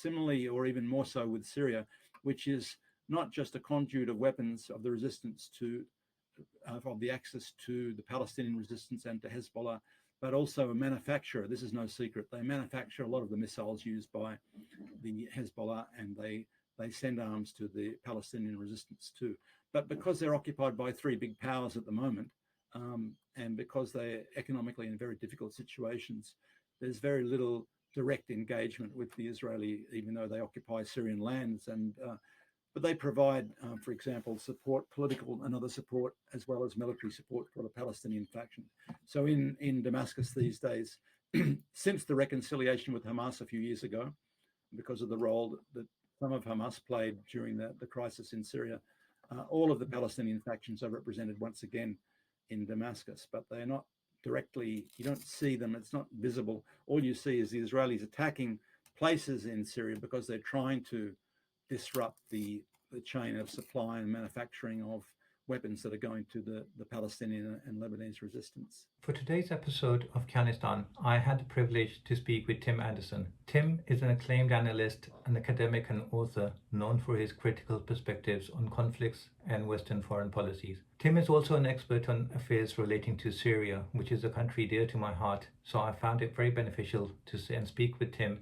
similarly, or even more so with Syria, which is not just a conduit of weapons of the resistance to, of the access to the Palestinian resistance and to Hezbollah, but also a manufacturer. This is no secret. They manufacture a lot of the missiles used by the Hezbollah, and they send arms to the Palestinian resistance too. But because they're occupied by three big powers at the moment, and because they're economically in very difficult situations, there's very little direct engagement with the Israeli, even though they occupy Syrian lands. But they provide, for example, support, political and other support, as well as military support for the Palestinian faction. So in Damascus these days, since the reconciliation with Hamas a few years ago, because of the role that some of Hamas played during the crisis in Syria, all of the Palestinian factions are represented once again in Damascus, but they're not directly, you don't see them, it's not visible. All you see is the Israelis attacking places in Syria because they're trying to disrupt the chain of supply and manufacturing of weapons that are going to the Palestinian and Lebanese resistance. For today's episode of Afghanistan, I had the privilege to speak with Tim Anderson. Tim is an acclaimed analyst, an academic and author known for his critical perspectives on conflicts and Western foreign policies. Tim is also an expert on affairs relating to Syria, which is a country dear to my heart, so I found it very beneficial to speak with Tim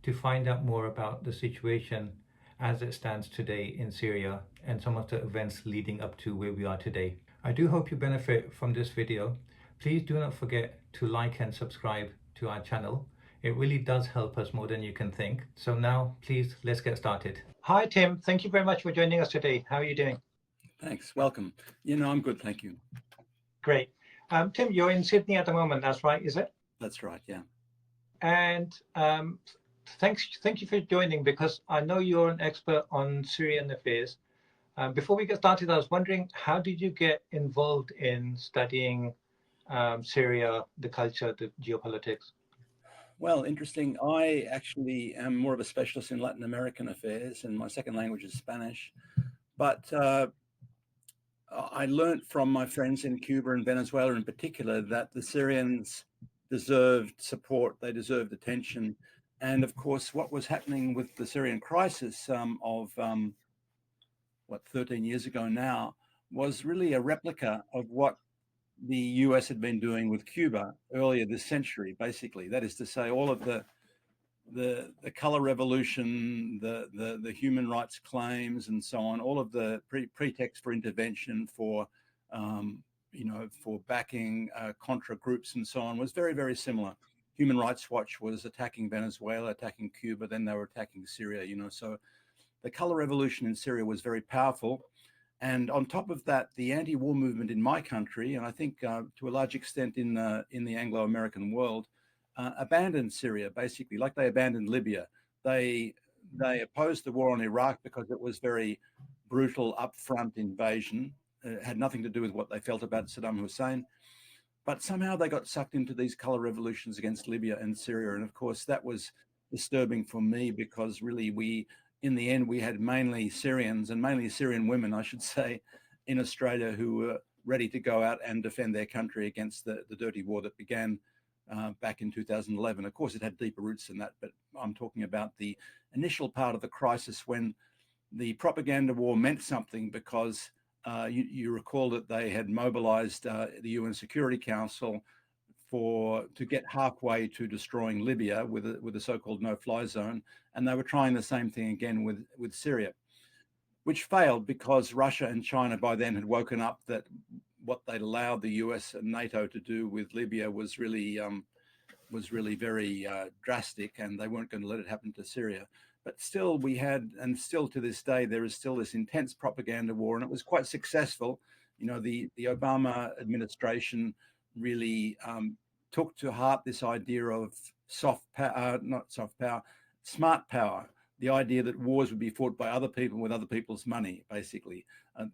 to find out more about the situation as it stands today in Syria and some of the events leading up to where we are today. I do hope you benefit from this video. Please do not forget to like and subscribe to our channel. It really does help us more than you can think. So now, please, let's get started. Hi, Tim. Thank you very much for joining us today. How are you doing? Thanks. Welcome. I'm good. Thank you. Great. Tim, you're in Sydney at the moment. That's right, is it? That's right. Yeah. And thank you for joining, because I know you're an expert on Syrian affairs. Before we get started, I was wondering, how did you get involved in studying Syria, the culture, the geopolitics? Well, interesting. I actually am more of a specialist in Latin American affairs, and my second language is Spanish. But I learned from my friends in Cuba and Venezuela in particular that the Syrians deserved support, they deserved attention. And of course, what was happening with the Syrian crisis of 13 years ago now was really a replica of what the US had been doing with Cuba earlier this century, basically. That is to say, all of the color revolution, the human rights claims, and so on, all of the pretext for intervention, for for backing Contra groups and so on, was very, very similar. Human Rights Watch was attacking Venezuela, attacking Cuba, then they were attacking Syria. So the color revolution in Syria was very powerful. And on top of that, the anti-war movement in my country, and I think to a large extent in the Anglo-American world, abandoned Syria, basically, like they abandoned Libya. They opposed the war on Iraq because it was very brutal, upfront invasion. It had nothing to do with what they felt about Saddam Hussein. But somehow they got sucked into these color revolutions against Libya and Syria. And of course, that was disturbing for me, because really in the end, we had mainly Syrians, and mainly Syrian women, I should say, in Australia, who were ready to go out and defend their country against the dirty war that began back in 2011. Of course, it had deeper roots than that, but I'm talking about the initial part of the crisis when the propaganda war meant something, because you recall that they had mobilized the UN Security Council to get halfway to destroying Libya with a so-called no-fly zone, and they were trying the same thing again with Syria, which failed because Russia and China by then had woken up that what they'd allowed the US and NATO to do with Libya was really very drastic, and they weren't going to let it happen to Syria. But still, we had, and still to this day, there is still this intense propaganda war, and it was quite successful. The Obama administration really took to heart this idea of smart power, the idea that wars would be fought by other people with other people's money, basically.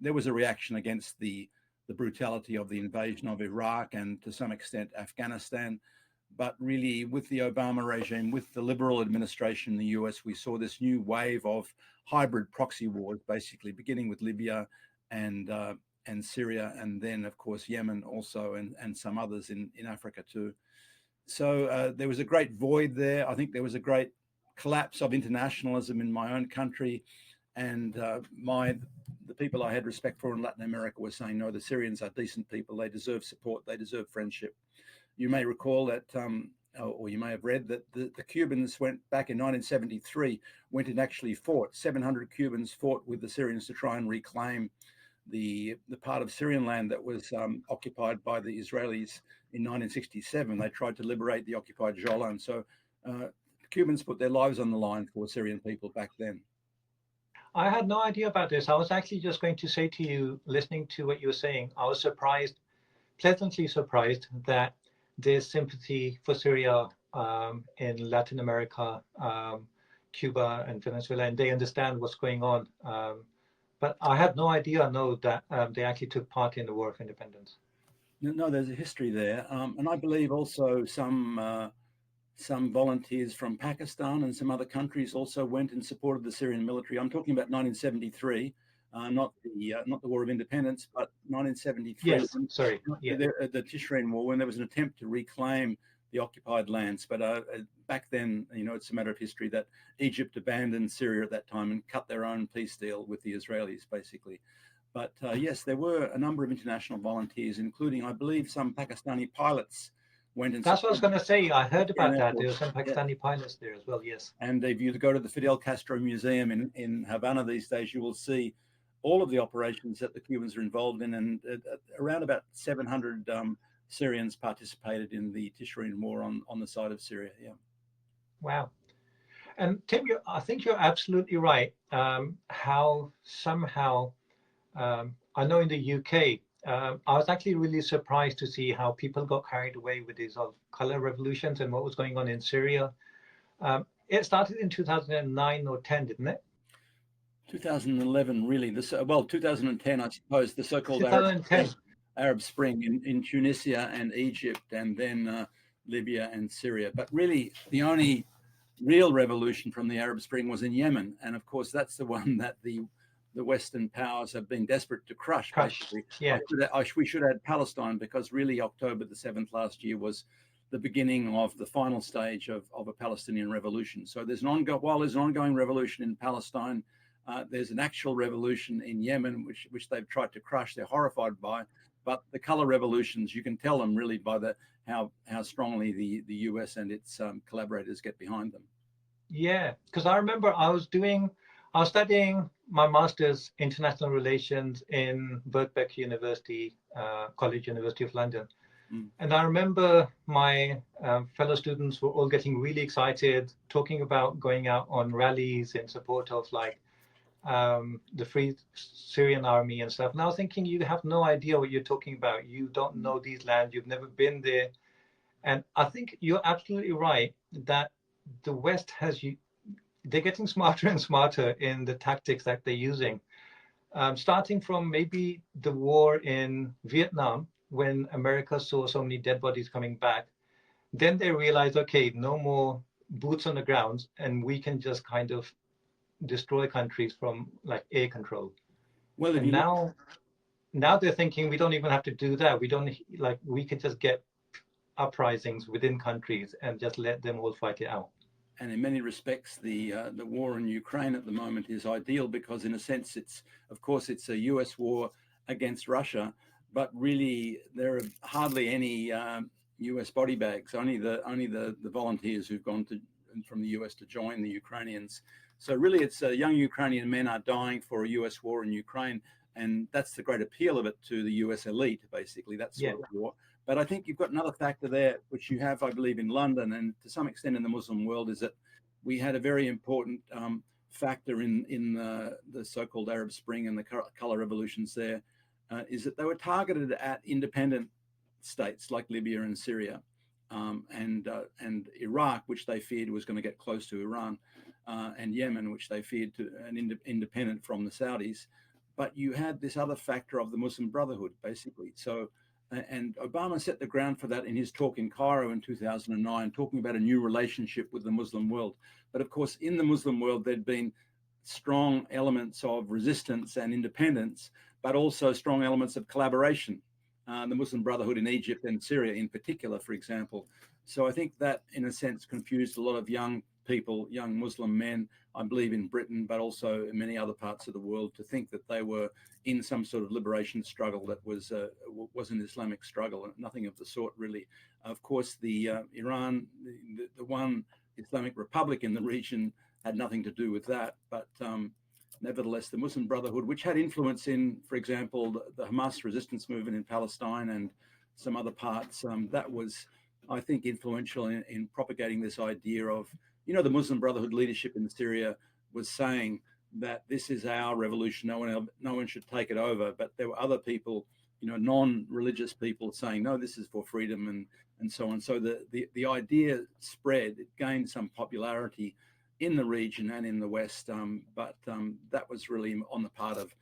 There was a reaction against the brutality of the invasion of Iraq and to some extent Afghanistan. But really, with the Obama regime, with the liberal administration in the US, we saw this new wave of hybrid proxy wars, basically beginning with Libya and Syria, and then, of course, Yemen also, and some others in Africa too. So there was a great void there. I think there was a great collapse of internationalism in my own country, and the people I had respect for in Latin America were saying, no, the Syrians are decent people. They deserve support. They deserve friendship. You may recall that, or you may have read that the Cubans went back in 1973, went and actually fought. 700 Cubans fought with the Syrians to try and reclaim the part of Syrian land that was occupied by the Israelis in 1967. They tried to liberate the occupied Golan. So Cubans put their lives on the line for Syrian people back then. I had no idea about this. I was actually just going to say to you, listening to what you were saying, I was surprised, pleasantly surprised, that there's sympathy for Syria in Latin America, Cuba and Venezuela, and they understand what's going on. But I had no idea, that they actually took part in the War of Independence. No, there's a history there. And I believe also some volunteers from Pakistan and some other countries also went and supported the Syrian military. I'm talking about 1973, not the War of Independence, but 1973. Yes, sorry. Yeah. The Tishreen War, when there was an attempt to reclaim the occupied lands. But back then, it's a matter of history that Egypt abandoned Syria at that time and cut their own peace deal with the Israelis, basically. But yes, there were a number of international volunteers, including, I believe, some Pakistani pilots went and. That's what I was going to say. I heard about that. There were some Pakistani pilots there as well. Yes. And if you go to the Fidel Castro Museum in Havana these days, you will see all of the operations that the Cubans are involved in, and around about 700 Syrians participated in the Tishreen War on the side of Syria. Yeah. Wow. And Tim, I think you're absolutely right. How somehow, I know in the UK, I was actually really surprised to see how people got carried away with these color revolutions and what was going on in Syria. It started in 2009 or 10, didn't it? 2011, really. 2010, I suppose, the so-called Arab Spring in Tunisia and Egypt, and then Libya and Syria. But really, the only real revolution from the Arab Spring was in Yemen. And of course, that's the one that the Western powers have been desperate to crush. Basically. Yeah. We should add Palestine, because really October the 7th last year was the beginning of the final stage of a Palestinian revolution. So while there's an ongoing revolution in Palestine, there's an actual revolution in Yemen, which they've tried to crush. They're horrified by. But the color revolutions, you can tell them really by how strongly the US and its collaborators get behind them. Yeah, because I remember I was studying my master's international relations in Birkbeck University, College University of London. And I remember my fellow students were all getting really excited, talking about going out on rallies in support of the Free Syrian Army and stuff. And I was thinking, you have no idea what you're talking about. You don't know these lands. You've never been there. And I think you're absolutely right that the West they're getting smarter and smarter in the tactics that they're using. Starting from maybe the war in Vietnam, when America saw so many dead bodies coming back, then they realized, okay, no more boots on the ground, and we can just kind of destroy countries from air control. Well, and now they're thinking we don't even have to do that. We could just get uprisings within countries and just let them all fight it out. And in many respects, the war in Ukraine at the moment is ideal, because in a sense, it's a US war against Russia, but really there are hardly any US body bags, only the volunteers who've gone from the US to join the Ukrainians. So really, it's young Ukrainian men are dying for a US war in Ukraine, and that's the great appeal of it to the US elite, basically, that sort of war. But I think you've got another factor there, which you have, I believe, in London and to some extent in the Muslim world, is that we had a very important factor in the so-called Arab Spring and the color revolutions there, is that they were targeted at independent states like Libya and Syria, and Iraq, which they feared was going to get close to Iran, and Yemen, which they feared to an independent from the Saudis. But you had this other factor of the Muslim Brotherhood, basically. So, and Obama set the ground for that in his talk in Cairo in 2009, talking about a new relationship with the Muslim world. But of course, in the Muslim world, there'd been strong elements of resistance and independence, but also strong elements of collaboration. The Muslim Brotherhood in Egypt and Syria in particular, for example. So I think that, in a sense, confused a lot of young people, young Muslim men, I believe in Britain, but also in many other parts of the world, to think that they were in some sort of liberation struggle that was an Islamic struggle. Nothing of the sort, really. Of course, the Iran, the one Islamic Republic in the region, had nothing to do with that. But nevertheless, the Muslim Brotherhood, which had influence in, for example, the Hamas resistance movement in Palestine and some other parts, that was, I think, influential in propagating this idea of, the Muslim Brotherhood leadership in Syria was saying that this is our revolution, no one should take it over. But there were other people, non-religious people, saying, no, this is for freedom and so on. So the idea spread, it gained some popularity in the region and in the West, but that was really on the part of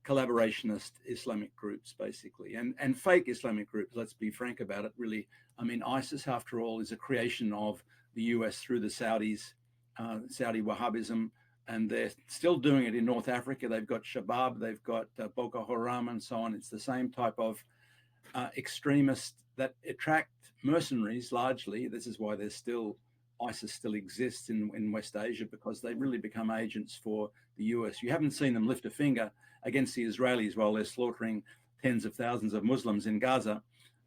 collaborationist Islamic groups, basically, and fake Islamic groups. Let's be frank about it, really. I mean, ISIS, after all, is a creation of the US through the Saudis, Saudi Wahhabism, and they're still doing it in North Africa. They've got Shabab, they've got Boko Haram, and so on. It's the same type of extremists that attract mercenaries largely. This is why ISIS still exists in West Asia, because they really become agents for the US. You haven't seen them lift a finger against the Israelis while they're slaughtering tens of thousands of Muslims in Gaza.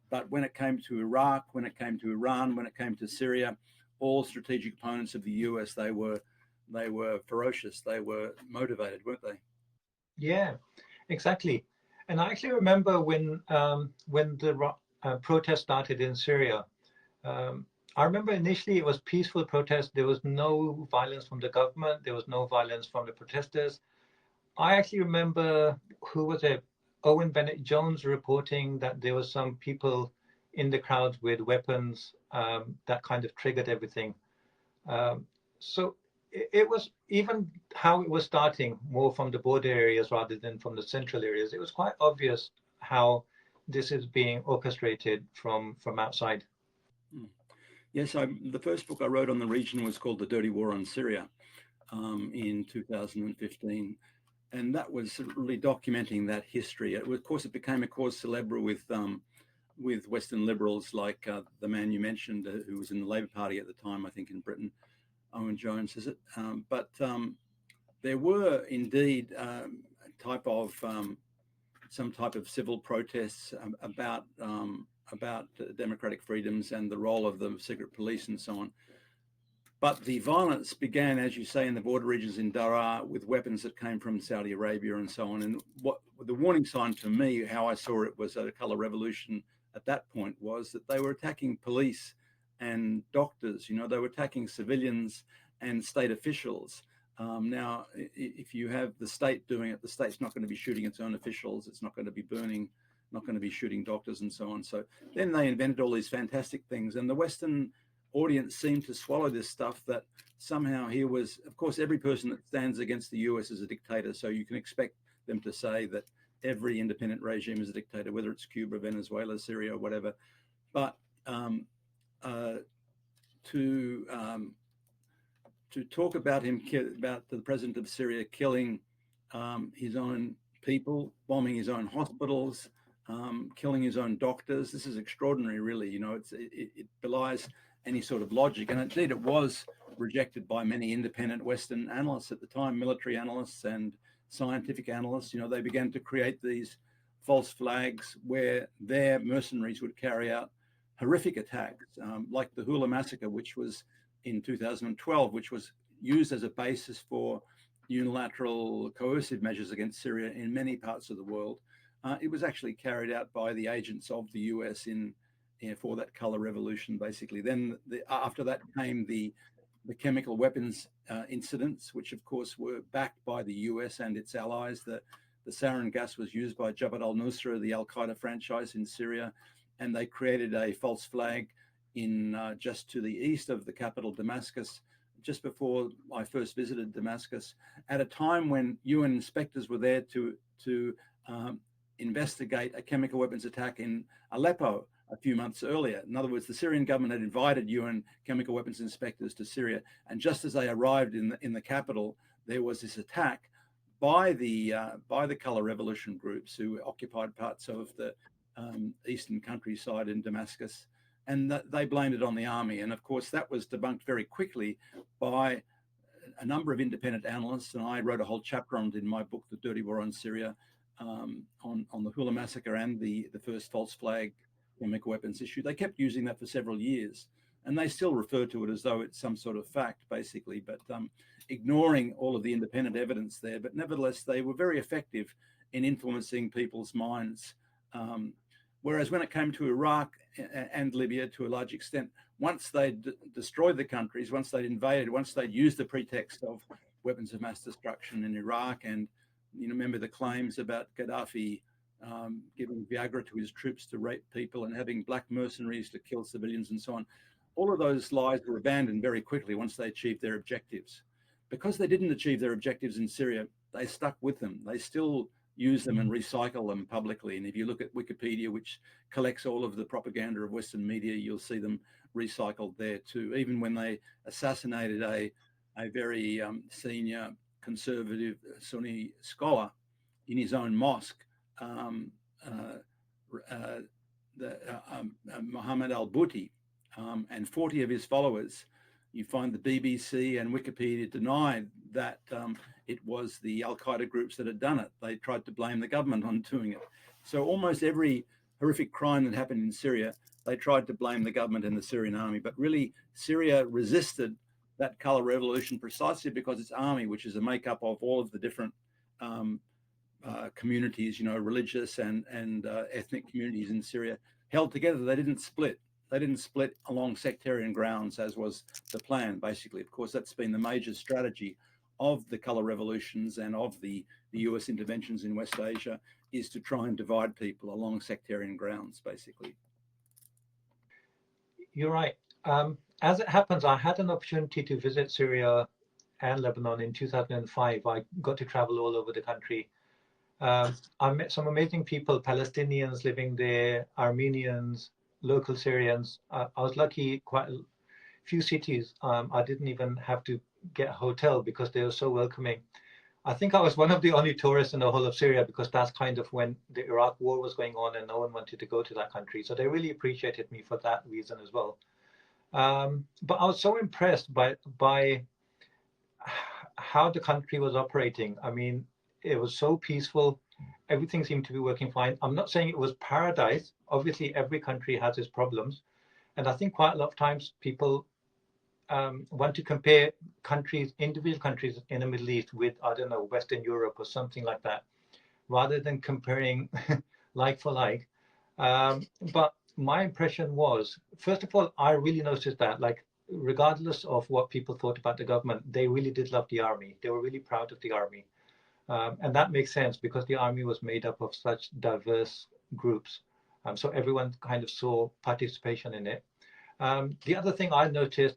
But when it came to Iraq, when it came to Iran, when it came to Syria, all strategic opponents of the US, they were ferocious. They were motivated, weren't they? Yeah, exactly. And I actually remember when the protest started in Syria. I remember initially it was peaceful protest. There was no violence from the government. There was no violence from the protesters. I actually remember, who was it? Owen Bennett-Jones reporting that there was some people in the crowds with weapons that kind of triggered everything. So it was, even how it was starting more from the border areas rather than from the central areas, it was quite obvious how this is being orchestrated from outside. Yes, the first book I wrote on the region was called The Dirty War on Syria in 2015. And that was really documenting that history. Of course, it became a cause célèbre with Western liberals like the man you mentioned, who was in the Labour Party at the time, I think in Britain, Owen Jones, is it? But there were indeed some type of civil protests about democratic freedoms and the role of the secret police and so on. But the violence began, as you say, in the border regions in Daraa, with weapons that came from Saudi Arabia and so on. And what the warning sign to me, how I saw it, was a colour revolution at that point, was that they were attacking police and doctors. They were attacking civilians and state officials. Now, if you have the state doing it, the state's not going to be shooting its own officials. It's not going to be burning, not going to be shooting doctors and so on. So then they invented all these fantastic things, and the Western audience seemed to swallow this stuff, that somehow here was, of course, every person that stands against the US is a dictator. So you can expect them to say that every independent regime is a dictator, whether it's Cuba, Venezuela, Syria, or whatever. But to talk about the president of Syria killing his own people, bombing his own hospitals, killing his own doctors, this is extraordinary, really. It belies any sort of logic. And indeed, it was rejected by many independent Western analysts at the time, military analysts and scientific analysts. They began to create these false flags where their mercenaries would carry out horrific attacks, like the Hula massacre, which was in 2012, which was used as a basis for unilateral coercive measures against Syria in many parts of the world. It was actually carried out by the agents of the US for that color revolution, basically. Then after that came the chemical weapons incidents, which of course were backed by the US and its allies. The sarin gas was used by Jabhat al-Nusra, the Al-Qaeda franchise in Syria, and they created a false flag in just to the east of the capital, Damascus, just before I first visited Damascus, at a time when UN inspectors were there to investigate a chemical weapons attack in Aleppo a few months earlier. In other words, the Syrian government had invited UN chemical weapons inspectors to Syria, and just as they arrived in the capital, there was this attack by the color revolution groups who occupied parts of the eastern countryside in Damascus. and they blamed it on the army. And of course, that was debunked very quickly by a number of independent analysts, and I wrote a whole chapter on it in my book, The Dirty War on Syria, on the Hula massacre and the first false flag chemical weapons issue. They kept using that for several years, and they still refer to it as though it's some sort of fact, basically, but ignoring all of the independent evidence there. But nevertheless, they were very effective in influencing people's minds. Whereas when it came to Iraq and Libya, to a large extent, once they'd destroyed the countries, once they'd invaded, once they'd used the pretext of weapons of mass destruction in Iraq, and remember the claims about Gaddafi giving Viagra to his troops to rape people and having black mercenaries to kill civilians and so on. All of those lies were abandoned very quickly once they achieved their objectives. Because they didn't achieve their objectives in Syria, they stuck with them. They still use them and recycle them publicly. And if you look at Wikipedia, which collects all of the propaganda of Western media, you'll see them recycled there too. Even when they assassinated a very senior conservative Sunni scholar in his own mosque, Mohammed al-Bouti, and 40 of his followers, you find the BBC and Wikipedia denied that it was the Al-Qaeda groups that had done it. They tried to blame the government on doing it. So almost every horrific crime that happened in Syria, they tried to blame the government and the Syrian army. But really, Syria resisted that color revolution precisely because its army, which is a makeup of all of the different communities, religious and ethnic communities in Syria, held together. They didn't split. They didn't split along sectarian grounds, as was the plan, basically. Of course, that's been the major strategy of the color revolutions and of the US interventions in West Asia, is to try and divide people along sectarian grounds, basically. You're right. As it happens, I had an opportunity to visit Syria and Lebanon in 2005. I got to travel all over the country. I met some amazing people, Palestinians living there, Armenians, local Syrians. I was lucky, quite a few cities. I didn't even have to get a hotel because they were so welcoming. I think I was one of the only tourists in the whole of Syria because that's kind of when the Iraq war was going on and no one wanted to go to that country. So they really appreciated me for that reason as well. But I was so impressed by how the country was operating. I mean, it was so peaceful. Everything seemed to be working fine. I'm not saying it was paradise. Obviously, every country has its problems. And I think quite a lot of times people want to compare countries, individual countries in the Middle East with, I don't know, Western Europe or something like that, rather than comparing like for like. But my impression was, first of all, I really noticed that, like, regardless of what people thought about the government, they really did love the army. They were really proud of the army. And that makes sense because the army was made up of such diverse groups. So everyone kind of saw participation in it. The other thing I noticed,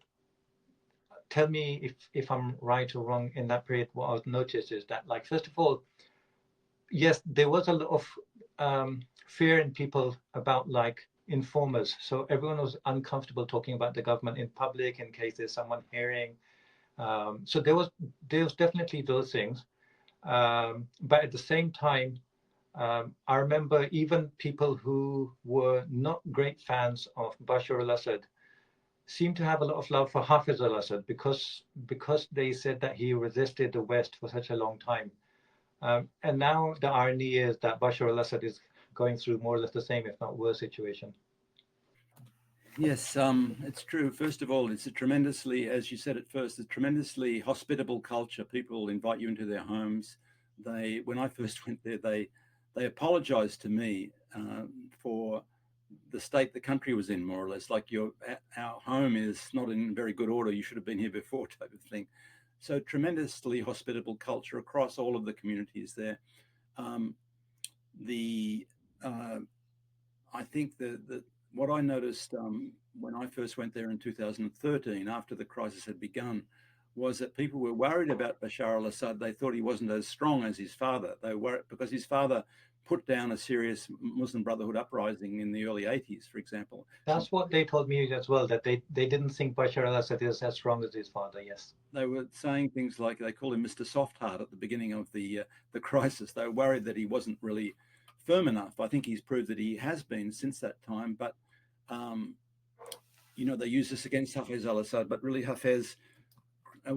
tell me if I'm right or wrong in that period, what I noticed is that, like, first of all, yes, there was a lot of fear in people about, like, informers. So everyone was uncomfortable talking about the government in public in case there's someone hearing. So there was definitely those things. But at the same time, I remember even people who were not great fans of Bashar al-Assad seemed to have a lot of love for Hafiz al-Assad because they said that he resisted the West for such a long time. And now the irony is that Bashar al-Assad is going through more or less the same, if not worse, situation. Yes, it's true. First of all, it's a tremendously, as you said at first, a tremendously hospitable culture. People invite you into their homes. When I first went there, they apologized to me for the state the country was in, more or less, like our home is not in very good order. You should have been here before, type of thing. So tremendously hospitable culture across all of the communities there. I think that what I noticed when I first went there in 2013, after the crisis had begun, was that people were worried about Bashar al-Assad. They thought he wasn't as strong as his father. They were, because his father put down a serious Muslim Brotherhood uprising in the early 80s, for example. That's what they told me as well, that they didn't think Bashar al-Assad is as strong as his father, yes. They were saying things like, they call him Mr. Softheart at the beginning of the crisis. They were worried that he wasn't really firm enough. I think he's proved that he has been since that time, but they use this against Hafez al-Assad, but really Hafez uh,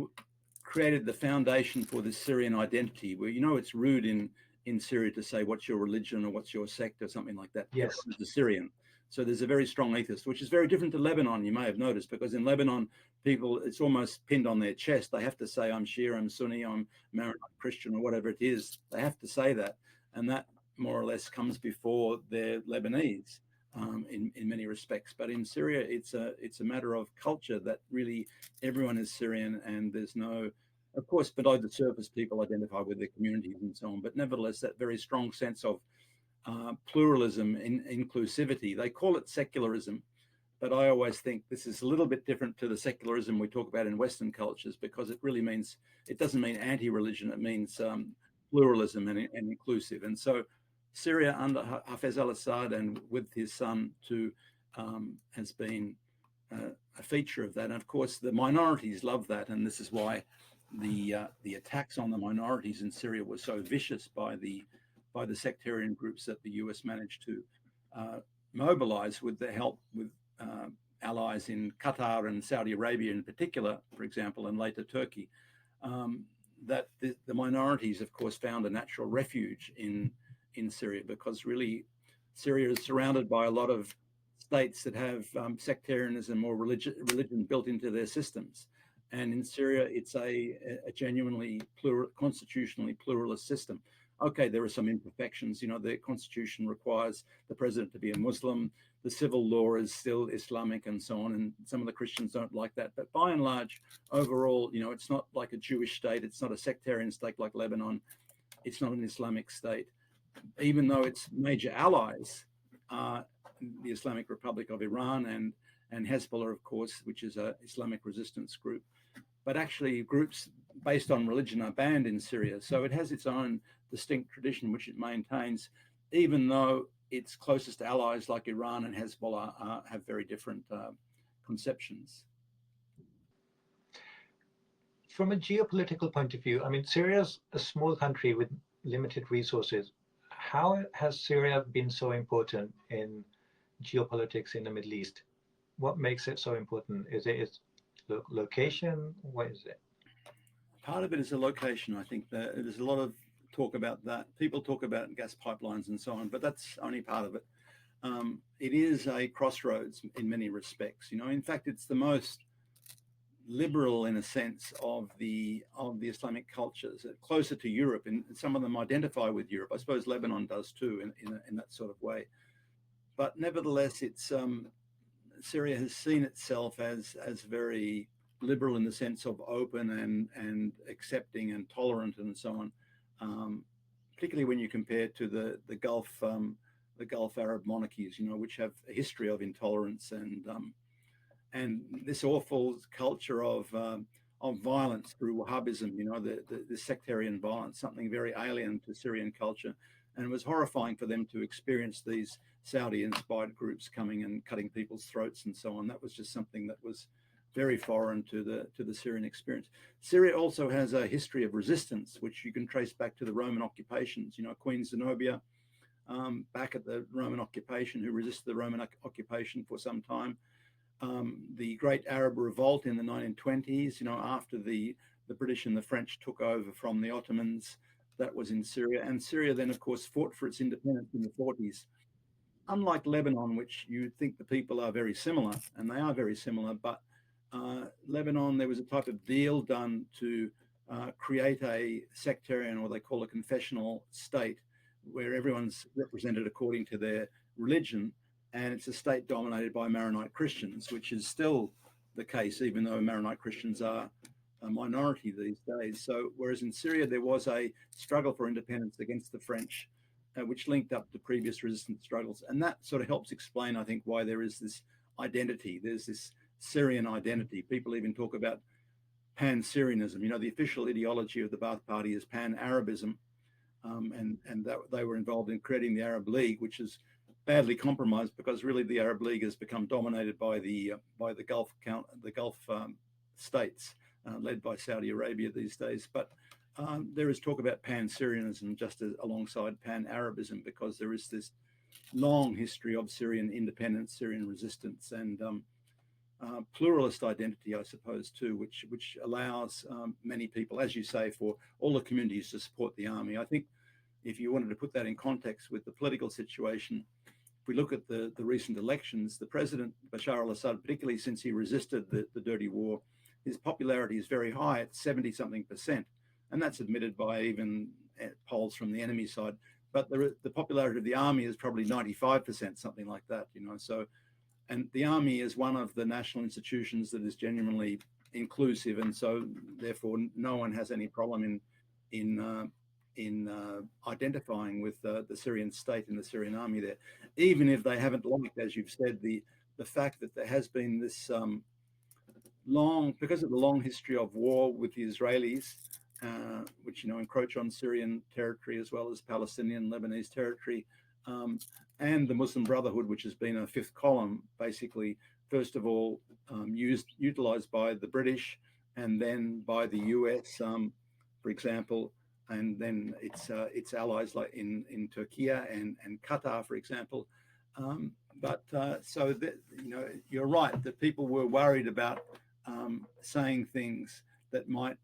created the foundation for this Syrian identity, where it's rude in Syria to say what's your religion or what's your sect or something like that. Yes. Everyone's a Syrian. So there's a very strong ethos, which is very different to Lebanon, you may have noticed, because in Lebanon, people, it's almost pinned on their chest. They have to say, I'm Shia, I'm Sunni, I'm Maronite Christian, or whatever it is. They have to say that. And that more or less comes before they're Lebanese in many respects. But in Syria, it's a matter of culture that really everyone is Syrian, and there's no, of course, below the surface, people identify with their communities and so on. But nevertheless, that very strong sense of pluralism and inclusivity. They call it secularism, but I always think this is a little bit different to the secularism we talk about in Western cultures, because it really means, it doesn't mean anti-religion, it means pluralism and inclusive. And so Syria under Hafez al-Assad and with his son too has been a feature of that. And of course, the minorities love that, and this is why the attacks on the minorities in Syria were so vicious by the sectarian groups that the US managed to mobilize with the help with allies in Qatar and Saudi Arabia in particular, for example, and later Turkey. That the minorities, of course, found a natural refuge in Syria, because really Syria is surrounded by a lot of states that have sectarianism or religion built into their systems. And in Syria, it's a genuinely constitutionally pluralist system. Okay, there are some imperfections. The constitution requires the president to be a Muslim. The civil law is still Islamic and so on. And some of the Christians don't like that. But by and large, overall, it's not like a Jewish state. It's not a sectarian state like Lebanon. It's not an Islamic state, even though its major allies are the Islamic Republic of Iran and Hezbollah, of course, which is an Islamic resistance group. But actually, groups based on religion are banned in Syria. So it has its own distinct tradition, which it maintains, even though its closest allies like Iran and Hezbollah have very different conceptions. From a geopolitical point of view, I mean, Syria's a small country with limited resources. How has Syria been so important in geopolitics in the Middle East? What makes it so important? Is it its location? What is it? Part of it is the location. I think that there's a lot of talk about that. People talk about gas pipelines and so on, but that's only part of it. It is a crossroads in many respects. In fact, it's the most liberal in a sense of the Islamic cultures, closer to Europe, and some of them identify with Europe. I suppose Lebanon does too, in that sort of way. But nevertheless, it's Syria has seen itself as very liberal in the sense of open and accepting and tolerant and so on. Particularly when you compare to the Gulf Arab monarchies, which have a history of intolerance and this awful culture of violence through Wahhabism, the sectarian violence, something very alien to Syrian culture. And it was horrifying for them to experience these Saudi-inspired groups coming and cutting people's throats and so on. That was just something that was very foreign to the Syrian experience. Syria also has a history of resistance, which you can trace back to the Roman occupations. Queen Zenobia, back at the Roman occupation, who resisted the Roman occupation for some time. The Great Arab Revolt in the 1920s, after the British and the French took over from the Ottomans, that was in Syria. And Syria then, of course, fought for its independence in the 40s. Unlike Lebanon, which you think the people are very similar, and they are very similar, but Lebanon, there was a type of deal done to create a sectarian, or they call a confessional state, where everyone's represented according to their religion. And it's a state dominated by Maronite Christians, which is still the case, even though Maronite Christians are a minority these days. So whereas in Syria, there was a struggle for independence against the French, which linked up to previous resistance struggles. And that sort of helps explain, I think, why there is this identity. There's this Syrian identity. People even talk about pan-Syrianism. The official ideology of the Ba'ath Party is pan-Arabism. And that they were involved in creating the Arab League, which is badly compromised because really the Arab League has become dominated by the Gulf states, led by Saudi Arabia these days. But there is talk about pan-Syrianism just alongside pan-Arabism, because there is this long history of Syrian independence, Syrian resistance, and pluralist identity, I suppose, too, which allows many people, as you say, for all the communities to support the army. I think if you wanted to put that in context with the political situation, if we look at the recent elections, the president, Bashar al-Assad, particularly since he resisted the dirty war, his popularity is very high at 70-something%. And that's admitted by even polls from the enemy side. But the popularity of the army is probably 95%, something like that, So, and the army is one of the national institutions that is genuinely inclusive, and so therefore no one has any problem in identifying with the Syrian state and the Syrian army there, even if they haven't liked, as you've said, the fact that there has been this because of the long history of war with the Israelis, which encroach on Syrian territory as well as Palestinian, Lebanese territory, and the Muslim Brotherhood, which has been a fifth column, basically, first of all, utilized by the British and then by the US, for example, and then its allies like in Turkey and Qatar, for example. So that, you're right that people were worried about saying things that might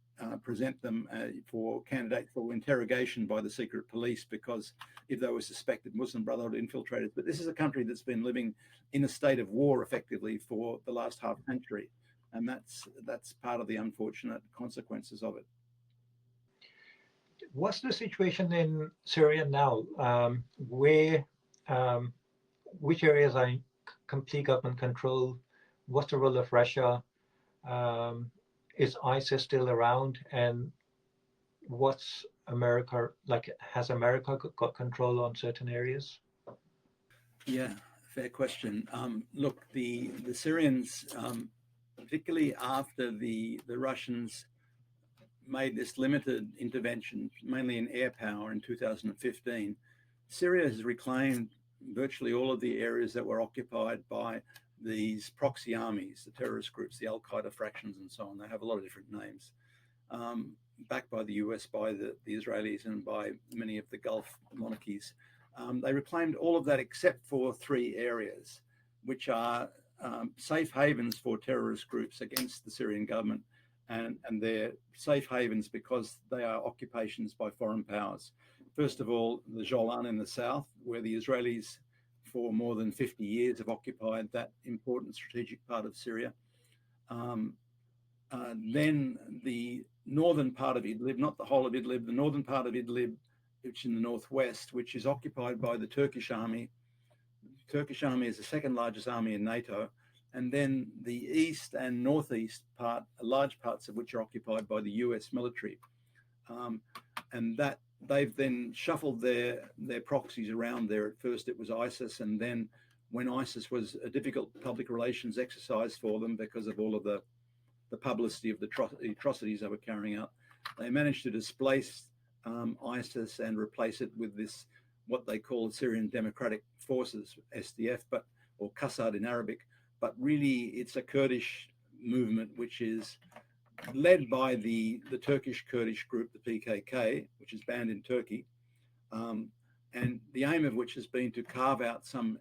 present them for candidates for interrogation by the secret police, because if they were suspected Muslim Brotherhood infiltrators. But this is a country that's been living in a state of war effectively for the last half century, and that's part of the unfortunate consequences of it. What's the situation in Syria now? Which areas are in complete government control? What's the role of Russia? Is ISIS still around? And what's America like? Has America got control on certain areas? Yeah, fair question. Look, the Syrians, particularly after the Russians made this limited intervention, mainly in air power in 2015, Syria has reclaimed virtually all of the areas that were occupied by these proxy armies, the terrorist groups, the Al-Qaeda fractions and so on. They have a lot of different names, backed by the US, by the Israelis, and by many of the Gulf monarchies. They reclaimed all of that except for 3 areas, which are safe havens for terrorist groups against the Syrian government. And they're safe havens because they are occupations by foreign powers. First of all, the Jolan in the south, where the Israelis for more than 50 years have occupied that important strategic part of Syria. Then the northern part of Idlib, not the whole of Idlib, the northern part of Idlib, which is in the northwest, which is occupied by the Turkish army. The Turkish army is the second largest army in NATO. And then the east and northeast part, large parts of which are occupied by the US military. And that they've then shuffled their proxies around there. At first it was ISIS, and then when ISIS was a difficult public relations exercise for them because of all of the publicity of the atrocities they were carrying out, they managed to displace ISIS and replace it with this, what they call Syrian Democratic Forces, SDF, or Qassad in Arabic. But really it's a Kurdish movement which is led by the Turkish Kurdish group, the PKK, which is banned in Turkey, and the aim of which has been to carve out some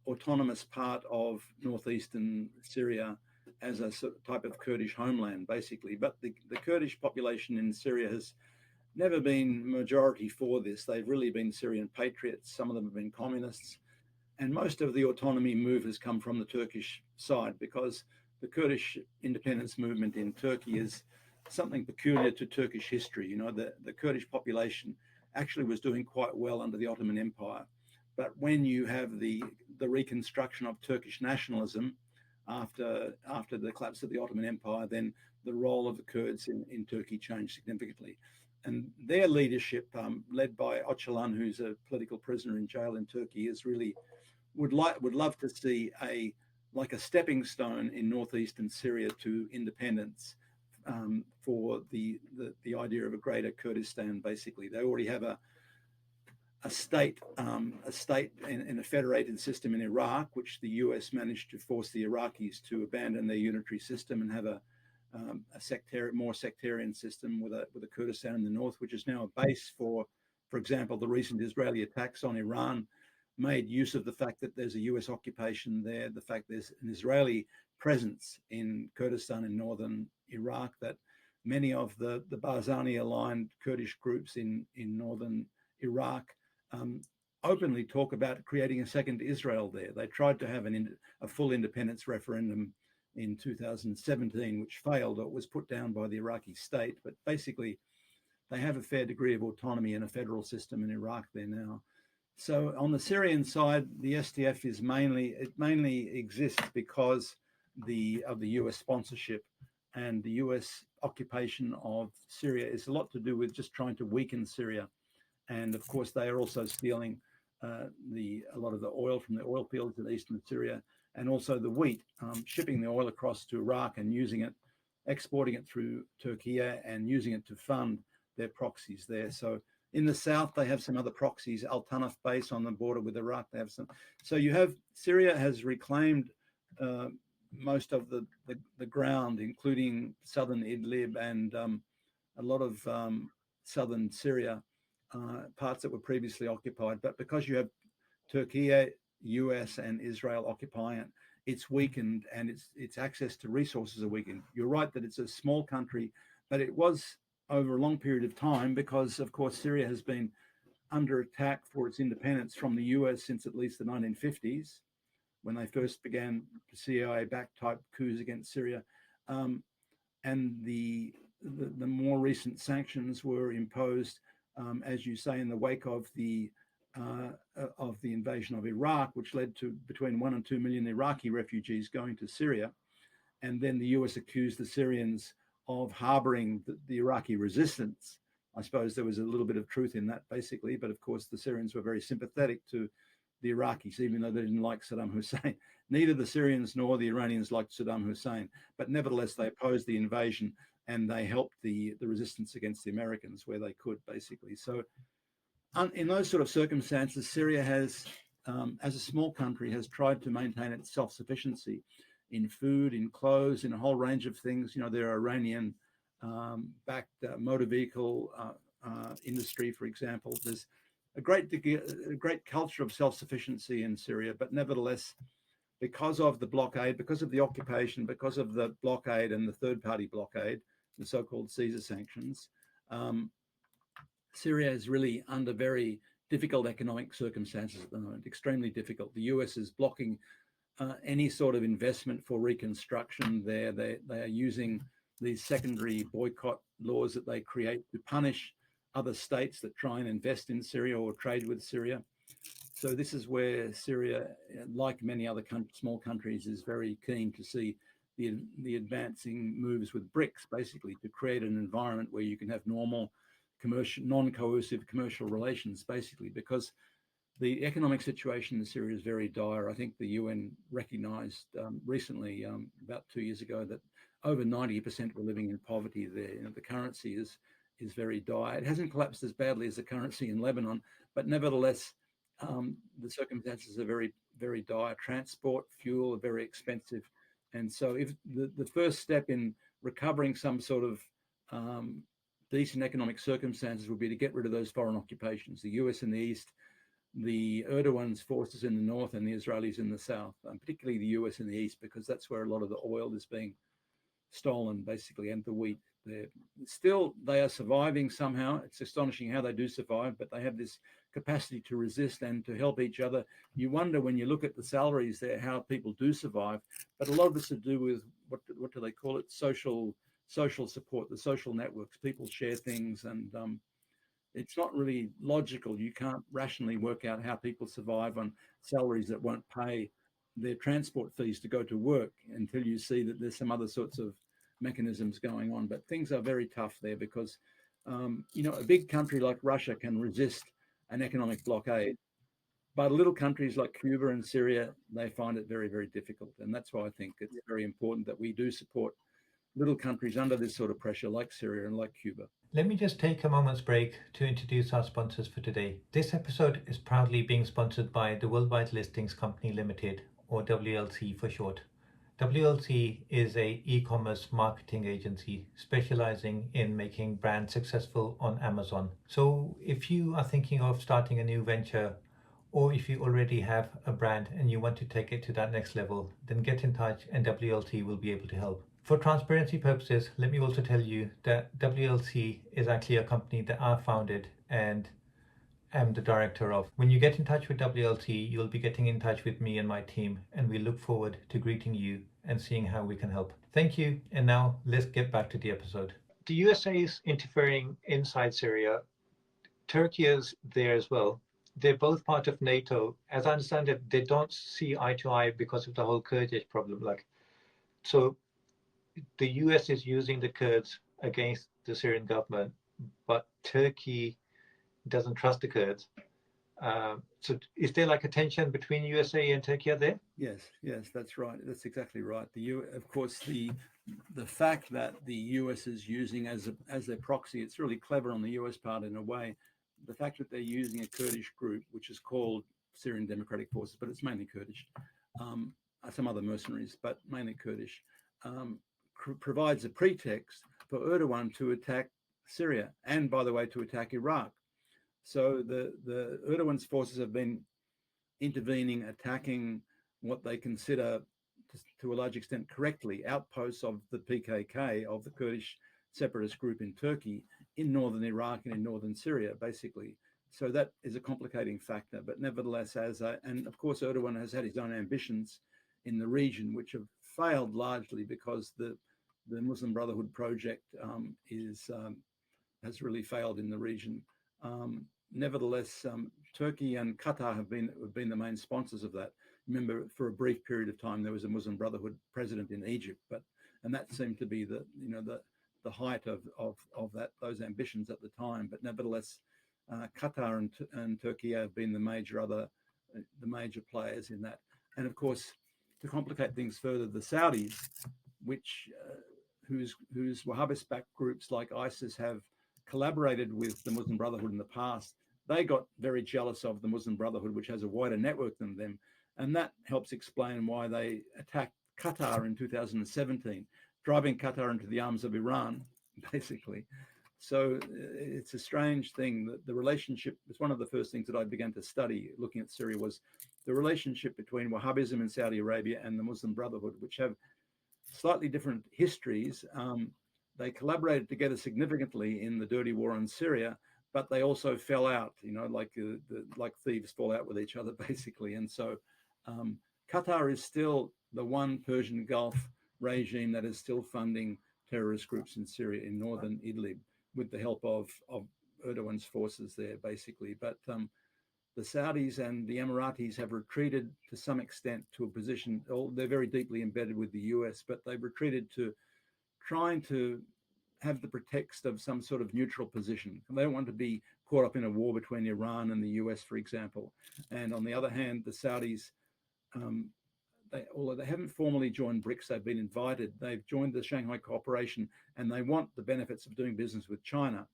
autonomous part of northeastern Syria as a type of Kurdish homeland, basically. But the Kurdish population in Syria has never been majority for this. They've really been Syrian patriots. Some of them have been communists. And most of the autonomy move has come from the Turkish side, because the Kurdish independence movement in Turkey is something peculiar to Turkish history. The Kurdish population actually was doing quite well under the Ottoman Empire. But when you have the reconstruction of Turkish nationalism after the collapse of the Ottoman Empire, then the role of the Kurds in Turkey changed significantly. And their leadership, led by Öcalan, who's a political prisoner in jail in Turkey, is really would love to see a stepping stone in northeastern Syria to independence, for the idea of a greater Kurdistan. Basically, they already have a state in a federated system in Iraq, which the US managed to force the Iraqis to abandon their unitary system and have a more sectarian system with a Kurdistan in the north, which is now a base for example, the recent Israeli attacks on Iran made use of the fact that there's a US occupation there, the fact there's an Israeli presence in Kurdistan in northern Iraq, that many of the Barzani-aligned Kurdish groups in northern Iraq openly talk about creating a second Israel there. They tried to have a full independence referendum in 2017, which failed, or was put down by the Iraqi state. But basically, they have a fair degree of autonomy in a federal system in Iraq there now. So on the Syrian side, the SDF is mainly exists because of the US sponsorship, and the US occupation of Syria is a lot to do with just trying to weaken Syria. And of course, they are also stealing a lot of the oil from the oil fields in eastern Syria, and also the wheat, shipping the oil across to Iraq and using it, exporting it through Turkey and using it to fund their proxies there. So in the south, they have some other proxies. Al Tanaf base on the border with Iraq, they have some. So you have Syria has reclaimed most of the ground, including southern Idlib and a lot of southern Syria, parts that were previously occupied. But because you have Turkey, US, and Israel occupying it, it's weakened, and its access to resources are weakened. You're right that it's a small country, but it was over a long period of time, because of course Syria has been under attack for its independence from the US since at least the 1950s, when they first began CIA-backed type coups against Syria, and the more recent sanctions were imposed, as you say, in the wake of the invasion of Iraq, which led to between 1 and 2 million Iraqi refugees going to Syria, and then the US accused the Syrians of harboring the Iraqi resistance. I suppose there was a little bit of truth in that, basically, but of course the Syrians were very sympathetic to the Iraqis, even though they didn't like Saddam Hussein. Neither the Syrians nor the Iranians liked Saddam Hussein, but nevertheless they opposed the invasion, and they helped the resistance against the Americans where they could, basically. So in those sort of circumstances, Syria has, as a small country, has tried to maintain its self-sufficiency in food, in clothes, in a whole range of things. You know, there are Iranian backed motor vehicle industry, for example. There's a great culture of self-sufficiency in Syria, but nevertheless, because of the blockade, because of the occupation, because of the blockade and the third-party blockade, the so-called Caesar sanctions, Syria is really under very difficult economic circumstances at the moment, extremely difficult. The US is blocking any sort of investment for reconstruction there. They are using these secondary boycott laws that they create to punish other states that try and invest in Syria or trade with Syria. So this is where Syria, like many other small countries, is very keen to see the advancing moves with BRICS, basically to create an environment where you can have normal commercial, non-coercive commercial relations, basically, because the economic situation in Syria is very dire. I think the UN recognized recently, about 2 years ago, that over 90% were living in poverty there. You know, the currency is very dire. It hasn't collapsed as badly as the currency in Lebanon, but nevertheless, the circumstances are very, very dire. Transport, fuel are very expensive. And so if the first step in recovering some sort of decent economic circumstances would be to get rid of those foreign occupations, the US in the east, the Erdogan's forces in the north, and the Israelis in the south, particularly the US in the east, because that's where a lot of the oil is being stolen, basically, and the wheat. They are surviving somehow. It's astonishing how they do survive, but they have this capacity to resist and to help each other. You wonder when you look at the salaries there, how people do survive, but a lot of it's to do with, what do they call it? Social support, the social networks. People share things, and it's not really logical. You can't rationally work out how people survive on salaries that won't pay their transport fees to go to work until you see that there's some other sorts of mechanisms going on. But things are very tough there because, a big country like Russia can resist an economic blockade, but little countries like Cuba and Syria, they find it very, very difficult. And that's why I think it's very important that we do support little countries under this sort of pressure, like Syria and like Cuba. Let me just take a moment's break to introduce our sponsors for today. This episode is proudly being sponsored by the Worldwide Listings Company Limited, or WLC for short. WLC is an e-commerce marketing agency specializing in making brands successful on Amazon. So if you are thinking of starting a new venture Or if you already have a brand and you want to take it to that next level, then get in touch and WLT will be able to help. For transparency purposes, let me also tell you that WLT is actually a company that I founded and am the director of. When you get in touch with WLT, you'll be getting in touch with me and my team, and we look forward to greeting you and seeing how we can help. Thank you, and now let's get back to the episode. The USA is interfering inside Syria. Turkey is there as well. They're both part of NATO. As I understand it, they don't see eye to eye because of the whole Kurdish problem. So the US is using the Kurds against the Syrian government, but Turkey doesn't trust the Kurds. So is there like a tension between USA and Turkey there? Yes, that's right. That's exactly right. Of course, the fact that the US is using as their proxy, it's really clever on the US part in a way. The fact that they're using a Kurdish group, which is called Syrian Democratic Forces, but it's mainly Kurdish, some other mercenaries, but mainly Kurdish, provides a pretext for Erdogan to attack Syria and, by the way, to attack Iraq. So the Erdogan's forces have been intervening, attacking what they consider, to a large extent correctly, outposts of the PKK, of the Kurdish separatist group in Turkey, in northern Iraq and in northern Syria, basically. So that is a complicating factor. But nevertheless, and of course, Erdogan has had his own ambitions in the region, which have failed largely because the Muslim Brotherhood project has really failed in the region. Nevertheless, Turkey and Qatar have been the main sponsors of that. Remember, for a brief period of time, there was a Muslim Brotherhood president in Egypt, and that seemed to be the height of those ambitions at the time. But nevertheless, Qatar and Turkey have been the major players in that. And of course, to complicate things further, the Saudis, whose Wahhabist-backed groups like ISIS have collaborated with the Muslim Brotherhood in the past, they got very jealous of the Muslim Brotherhood, which has a wider network than them. And that helps explain why they attacked Qatar in 2017, driving Qatar into the arms of Iran, basically. So it's a strange thing that the relationship, it's one of the first things that I began to study looking at Syria, was the relationship between Wahhabism in Saudi Arabia and the Muslim Brotherhood, which have slightly different histories. They collaborated together significantly in the dirty war in Syria, but they also fell out, like thieves fall out with each other, basically. And so Qatar is still the one Persian Gulf regime that is still funding terrorist groups in Syria, in northern Idlib, with the help of Erdogan's forces there, basically. But the Saudis and the Emiratis have retreated to some extent to a position, they're very deeply embedded with the US, but they've retreated to trying to have the pretext of some sort of neutral position. They don't want to be caught up in a war between Iran and the US, for example. And on the other hand, the Saudis, although they haven't formally joined BRICS, they've been invited. They've joined the Shanghai Cooperation, and they want the benefits of doing business with China,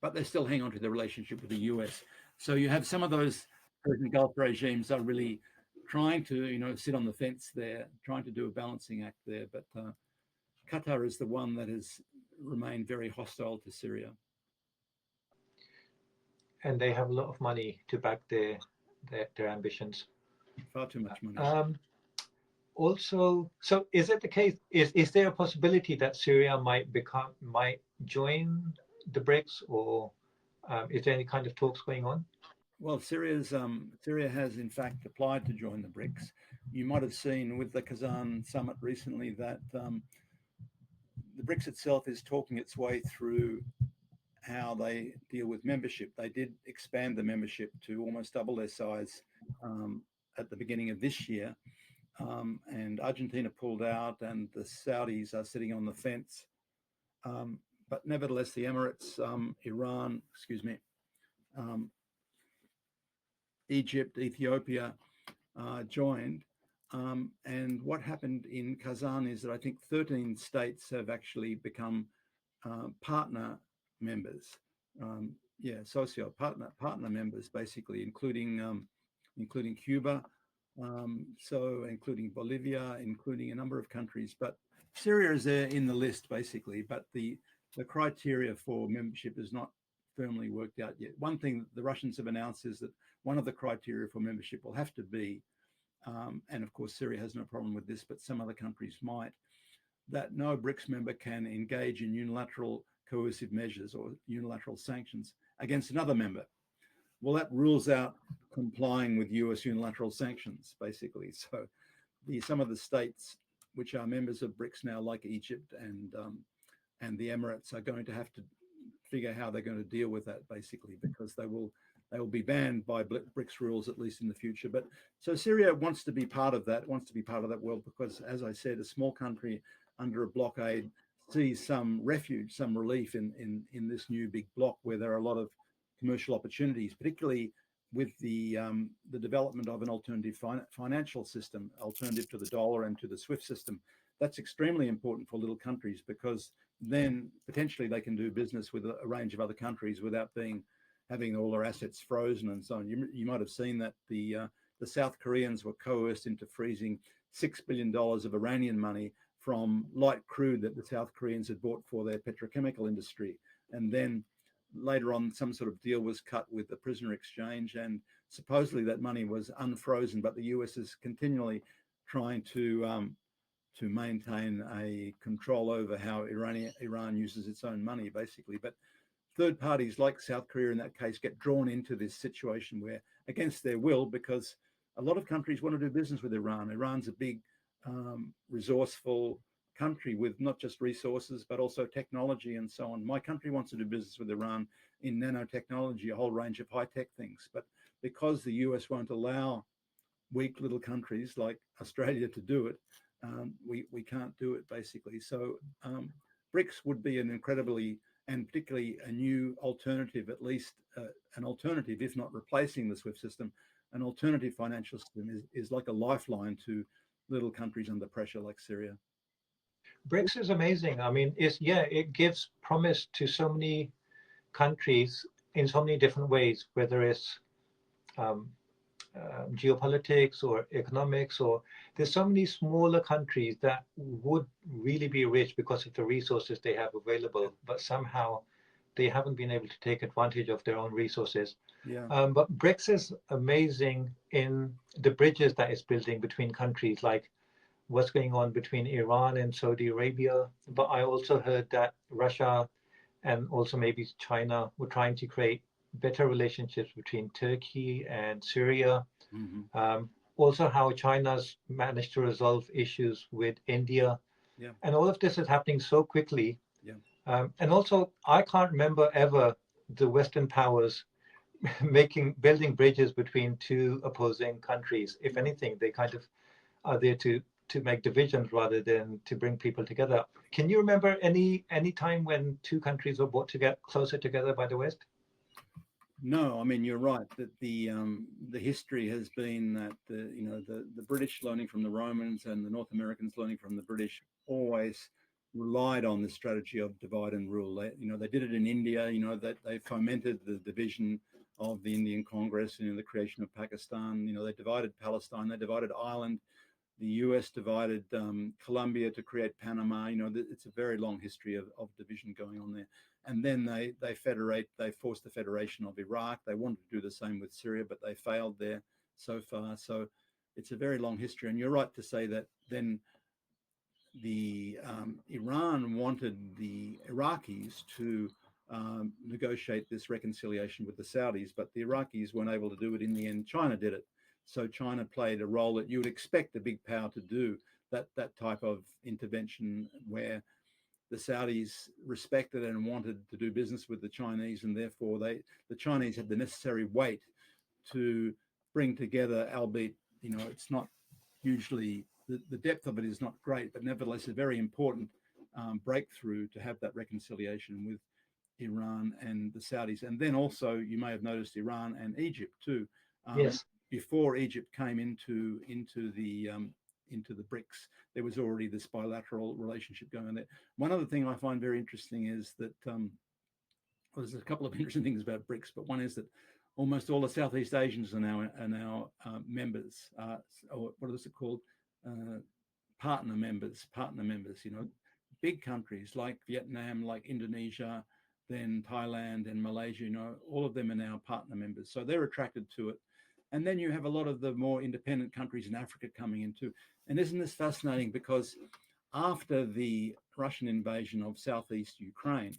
but they still hang on to their relationship with the US. So you have some of those Persian Gulf regimes are really trying to, sit on the fence there, trying to do a balancing act there. But Qatar is the one that has remained very hostile to Syria. And they have a lot of money to back their ambitions. Far too much money. Also, so is it the case? Is there a possibility that Syria might join the BRICS, or is there any kind of talks going on? Well, Syria has in fact applied to join the BRICS. You might have seen with the Kazan summit recently that the BRICS itself is talking its way through how they deal with membership. They did expand the membership to almost double their size at the beginning of this year. And Argentina pulled out, and the Saudis are sitting on the fence. But nevertheless, the Emirates, Iran, Egypt, Ethiopia joined. And what happened in Kazan is that I think 13 states have actually become partner members. Partner members, basically, including Cuba, including Bolivia, including a number of countries. But Syria is there in the list, basically. But the criteria for membership is not firmly worked out yet. One thing that the Russians have announced is that one of the criteria for membership will have to be, and of course Syria has no problem with this, but some other countries might, that no BRICS member can engage in unilateral coercive measures or unilateral sanctions against another member. Well, that rules out complying with US unilateral sanctions, basically. So some of the states which are members of BRICS now, like Egypt and the Emirates, are going to have to figure how they're going to deal with that, basically, because they will be banned by BRICS rules, at least in the future. But so Syria wants to be part of that, world, because, as I said, a small country under a blockade sees some refuge, some relief in this new big bloc where there are a lot of commercial opportunities, particularly with the development of an alternative financial system, alternative to the dollar and to the SWIFT system. That's extremely important for little countries, because then potentially they can do business with a range of other countries without having all their assets frozen and so on. You might have seen that the South Koreans were coerced into freezing $6 billion of Iranian money from light crude that the South Koreans had bought for their petrochemical industry. And then later on, some sort of deal was cut with the prisoner exchange, and supposedly that money was unfrozen, but the US is continually trying to maintain a control over how Iran uses its own money, basically. But third parties like South Korea in that case get drawn into this situation where, against their will, because a lot of countries want to do business with Iran. Iran's a big, resourceful country with not just resources, but also technology and so on. My country wants to do business with Iran in nanotechnology, a whole range of high-tech things. But because the US won't allow weak little countries like Australia to do it, we can't do it, basically. So BRICS would be an incredibly, and particularly a new alternative, at least an alternative, if not replacing the SWIFT system, an alternative financial system is like a lifeline to little countries under pressure like Syria. BRICS is amazing. I mean, it gives promise to so many countries in so many different ways, whether it's geopolitics or economics, or there's so many smaller countries that would really be rich because of the resources they have available, but somehow they haven't been able to take advantage of their own resources. Yeah. But BRICS is amazing in the bridges that it's building between countries, like what's going on between Iran and Saudi Arabia. But I also heard that Russia and also maybe China were trying to create better relationships between Turkey and Syria. Mm-hmm. Also how China's managed to resolve issues with India. Yeah. And all of this is happening so quickly. Yeah. And also, I can't remember ever the Western powers building bridges between two opposing countries. If anything, they kind of are there to make divisions rather than to bring people together. Can you remember any time when two countries were brought to get closer together by the West? No, I mean, you're right that the history has been that the British learning from the Romans and the North Americans learning from the British always relied on the strategy of divide and rule. They did it in India. That they fomented the division of the Indian Congress and the creation of Pakistan. They divided Palestine. They divided Ireland. The US divided Colombia to create Panama. It's a very long history of division going on there. And then they federate. They forced the federation of Iraq. They wanted to do the same with Syria, but they failed there so far. So it's a very long history. And you're right to say that then the Iran wanted the Iraqis to negotiate this reconciliation with the Saudis, but the Iraqis weren't able to do it. In the end, China did it. So China played a role that you would expect a big power to do, that type of intervention where the Saudis respected and wanted to do business with the Chinese, and therefore the Chinese had the necessary weight to bring together, albeit, it's not hugely, the depth of it is not great, but nevertheless a very important breakthrough to have that reconciliation with Iran and the Saudis. And then also, you may have noticed Iran and Egypt too. Yes. Before Egypt came into the BRICS, there was already this bilateral relationship going on there. One other thing I find very interesting is that there's a couple of interesting things about BRICS, but one is that almost all the Southeast Asians are now members, or what is it called? Partner members. Big countries like Vietnam, like Indonesia, then Thailand and Malaysia, all of them are now partner members. So they're attracted to it. And then you have a lot of the more independent countries in Africa coming in too. And isn't this fascinating? Because after the Russian invasion of southeast Ukraine,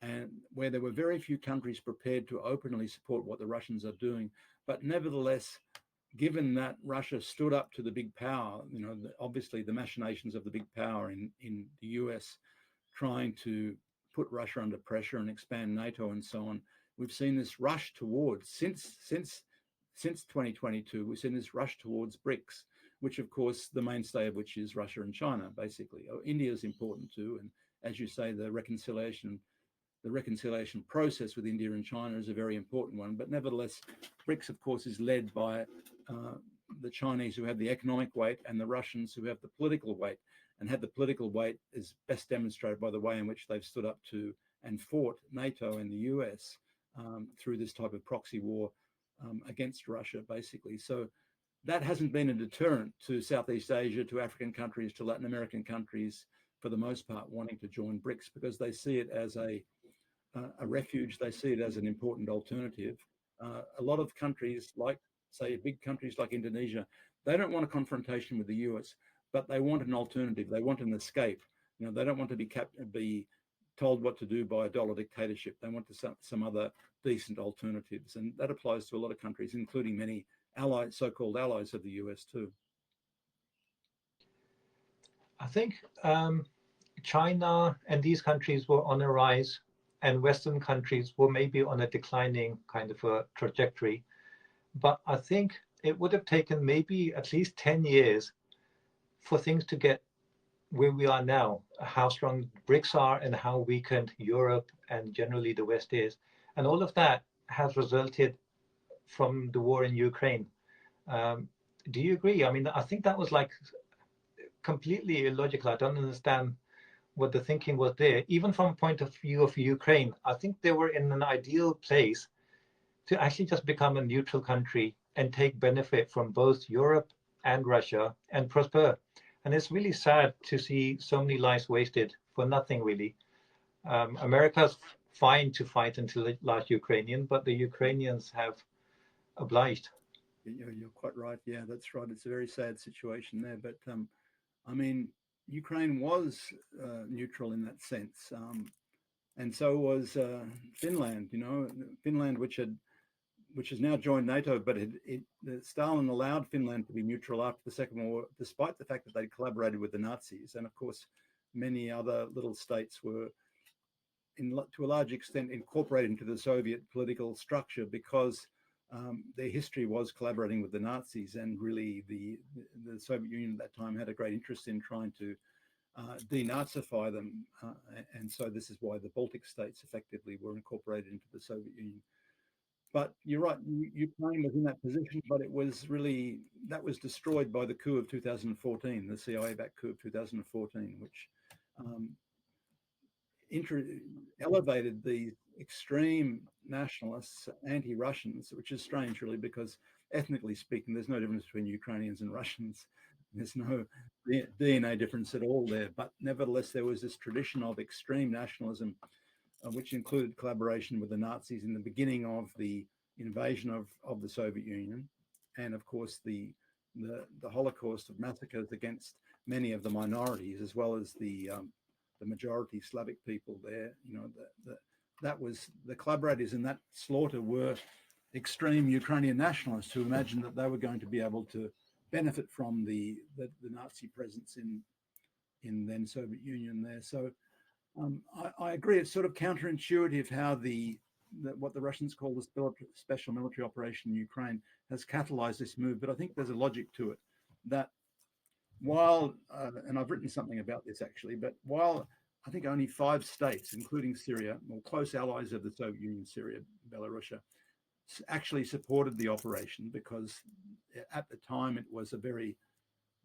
and where there were very few countries prepared to openly support what the Russians are doing, but nevertheless, given that Russia stood up to the big power, obviously the machinations of the big power in the US, trying to put Russia under pressure and expand NATO and so on, we've seen this rush towards, since 2022, we've seen this rush towards BRICS, which of course the mainstay of which is Russia and China, basically. India is important too, and as you say, the reconciliation process with India and China is a very important one. But nevertheless, BRICS, of course, is led by the Chinese, who have the economic weight, and the Russians, who have the political weight. And have the political weight is best demonstrated by the way in which they've stood up to and fought NATO and the US through this type of proxy war against Russia, basically. So that hasn't been a deterrent to Southeast Asia, to African countries, to Latin American countries, for the most part, wanting to join BRICS, because they see it as a refuge. They see it as an important alternative. A lot of countries, like, say, big countries like Indonesia, they don't want a confrontation with the US, but they want an alternative. They want an escape. They don't want to be told what to do by a dollar dictatorship. They want some other decent alternatives, and that applies to a lot of countries, including many allies, so-called allies of the US too. I think China and these countries were on a rise, and Western countries were maybe on a declining kind of a trajectory. But I think it would have taken maybe at least 10 years for things to get where we are now, how strong BRICS are and how weakened Europe and generally the West is. And all of that has resulted from the war in Ukraine. Do you agree? I mean, I think that was like completely illogical. I don't understand what the thinking was there. Even from a point of view of Ukraine, I think they were in an ideal place to actually just become a neutral country and take benefit from both Europe and Russia and prosper. And it's really sad to see so many lives wasted for nothing, really. America's fine to fight until the last Ukrainian, but the Ukrainians have obliged. You're quite right. Yeah, that's right. It's a very sad situation there. But I mean, Ukraine was neutral in that sense, and so was Finland. Finland, which has now joined NATO, but Stalin allowed Finland to be neutral after the Second War, despite the fact that they collaborated with the Nazis. And of course, many other little states were, to a large extent, incorporated into the Soviet political structure because their history was collaborating with the Nazis. And really, the Soviet Union at that time had a great interest in trying to denazify them. And so this is why the Baltic states effectively were incorporated into the Soviet Union. But you're right, Ukraine was in that position, but that was destroyed by the coup of 2014, the CIA-backed coup of 2014, which elevated the extreme nationalists, anti-Russians, which is strange, really, because ethnically speaking, there's no difference between Ukrainians and Russians. There's no DNA difference at all there. But nevertheless, there was this tradition of extreme nationalism, which included collaboration with the Nazis in the beginning of the invasion of the Soviet Union, and of course the Holocaust of massacres against many of the minorities, as well as the majority Slavic people there. That was the collaborators in that slaughter were extreme Ukrainian nationalists who imagined that they were going to be able to benefit from the Nazi presence in then Soviet Union there. So I agree. It's sort of counterintuitive how what the Russians call the special military operation in Ukraine has catalyzed this move. But I think there's a logic to it that while, and I've written something about this actually, but while I think only 5 states, including Syria, or close allies of the Soviet Union, Syria, Belarus, actually supported the operation, because at the time it was a very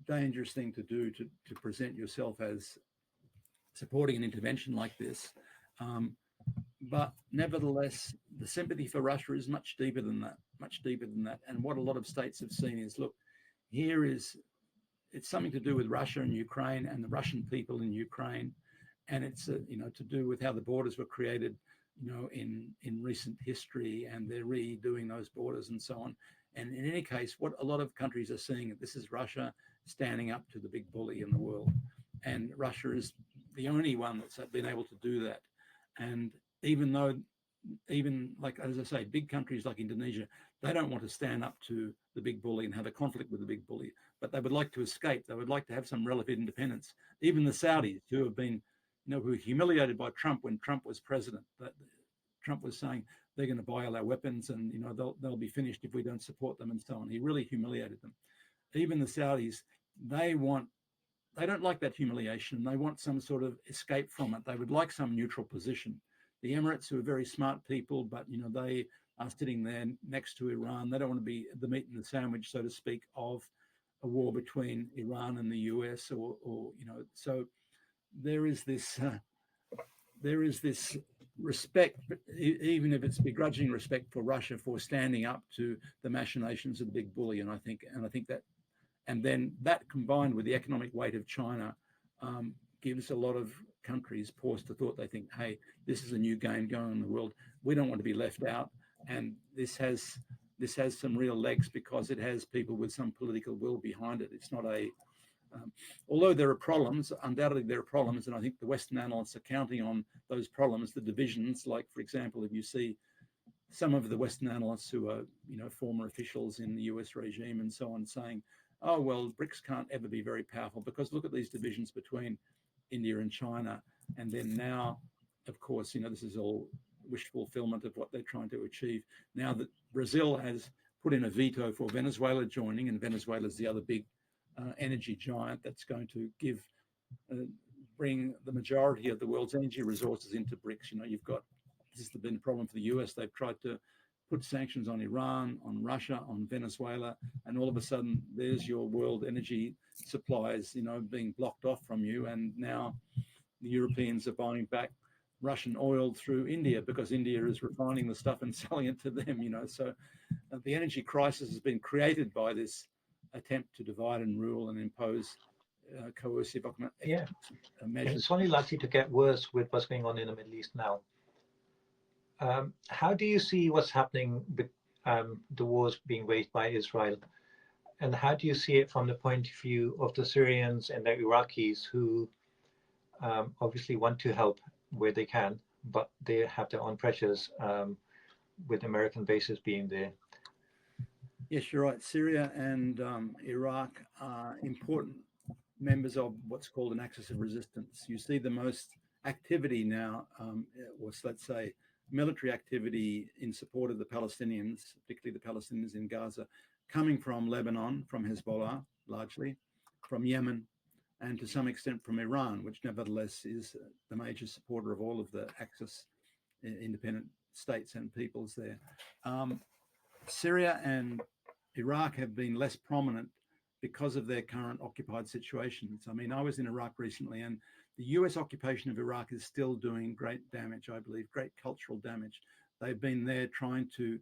dangerous thing to do, to present yourself as supporting an intervention like this. But nevertheless, the sympathy for Russia is much deeper than that. And what a lot of states have seen is, look, it's something to do with Russia and Ukraine and the Russian people in Ukraine. And it's, to do with how the borders were created in recent history, and they're redoing those borders and so on. And in any case, what a lot of countries are seeing, this is Russia standing up to the big bully in the world. And Russia is the only one that's been able to do that. And even like, as I say, big countries like Indonesia, they don't want to stand up to the big bully and have a conflict with the big bully, but they would like to escape. They would like to have some relative independence. Even the Saudis, who have been, who were humiliated by Trump when Trump was president, that Trump was saying they're going to buy all our weapons and, they'll be finished if we don't support them and so on. He really humiliated them. Even the Saudis, they don't like that humiliation. They want some sort of escape from it. They would like some neutral position. The Emirates, who are very smart people, but they are sitting there next to Iran. They don't want to be the meat in the sandwich, so to speak, of a war between Iran and the US, or so there is this respect, even if it's begrudging respect, for Russia for standing up to the machinations of the big bully. And I think that, and then that combined with the economic weight of China, gives a lot of countries pause to thought. They think, hey, this is a new game going on in the world. We don't want to be left out. And this has some real legs because it has people with some political will behind it. It's not although there are problems, undoubtedly there are problems, and I think the Western analysts are counting on those problems, the divisions. Like, for example, if you see some of the Western analysts who are, former officials in the US regime and so on, saying, oh, well, BRICS can't ever be very powerful because look at these divisions between India and China. And then now, of course, this is all wish fulfillment of what they're trying to achieve. Now that Brazil has put in a veto for Venezuela joining, and Venezuela is the other big energy giant that's going to bring the majority of the world's energy resources into BRICS. This has been a problem for the US. They've tried to put sanctions on Iran, on Russia, on Venezuela, and all of a sudden there's your world energy supplies, being blocked off from you. And now the Europeans are buying back Russian oil through India because India is refining the stuff and selling it to them, So the energy crisis has been created by this attempt to divide and rule and impose coercive measures. And it's only likely to get worse with what's going on in the Middle East now. How do you see what's happening with the wars being waged by Israel? And how do you see it from the point of view of the Syrians and the Iraqis, who obviously want to help where they can, but they have their own pressures with American bases being there? Yes, you're right. Syria and Iraq are important members of what's called an axis of resistance. You see the most activity now, was, let's say, military activity in support of the Palestinians, particularly the Palestinians in Gaza, coming from Lebanon, from Hezbollah, largely, from Yemen, and to some extent from Iran, which nevertheless is the major supporter of all of the Axis independent states and peoples there. Syria and Iraq have been less prominent because of their current occupied situations. I mean, I was in Iraq recently, and the US occupation of Iraq is still doing great damage, I believe, great cultural damage. They've been there trying to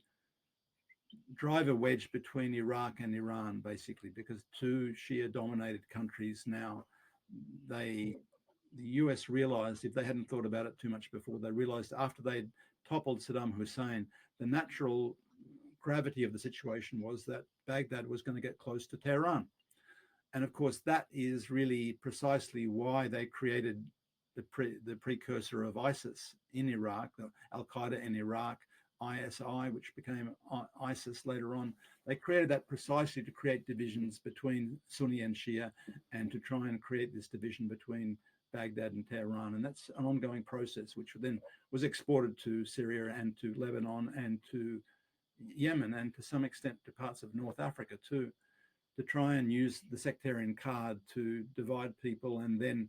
drive a wedge between Iraq and Iran, basically, because two Shia-dominated countries now, the US realized, if they hadn't thought about it too much before, they realized after they'd toppled Saddam Hussein, the natural gravity of the situation was that Baghdad was going to get close to Tehran. And of course, that is really precisely why they created the precursor of ISIS in Iraq, Al-Qaeda in Iraq, ISI, which became ISIS later on. They created that precisely to create divisions between Sunni and Shia, and to try and create this division between Baghdad and Tehran. And that's an ongoing process, which then was exported to Syria and to Lebanon and to Yemen, and to some extent to parts of North Africa too, to try and use the sectarian card to divide people and then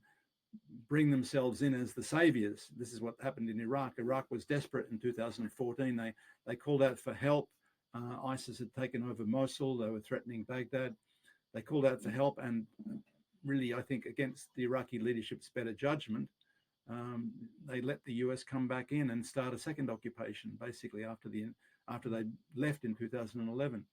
bring themselves in as the saviors. This is what happened in Iraq. Iraq was desperate in 2014. They called out for help. ISIS had taken over Mosul. They were threatening Baghdad. They called out for help, and really, I think, against the Iraqi leadership's better judgment, they let the US come back in and start a second occupation, basically after they left in 2011.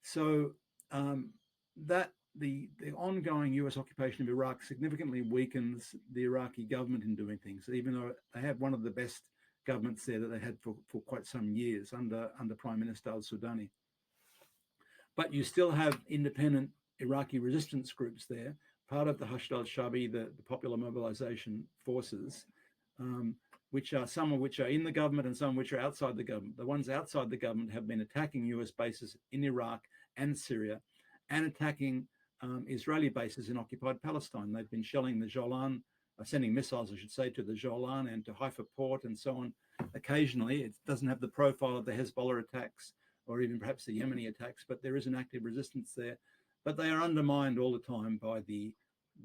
So that the ongoing US occupation of Iraq significantly weakens the Iraqi government in doing things, even though they have one of the best governments there that they had for quite some years under Prime Minister al-Sudani. But you still have independent Iraqi resistance groups there, part of the Hashd al-Shabi, the Popular Mobilization Forces, which are some of which are in the government and some of which are outside the government. The ones outside the government have been attacking US bases in Iraq and Syria and attacking Israeli bases in occupied Palestine. They've been shelling the Jolan, sending missiles, I should say, to the Jolan and to Haifa port and so on. Occasionally, it doesn't have the profile of the Hezbollah attacks or even perhaps the Yemeni attacks, but there is an active resistance there. But they are undermined all the time by the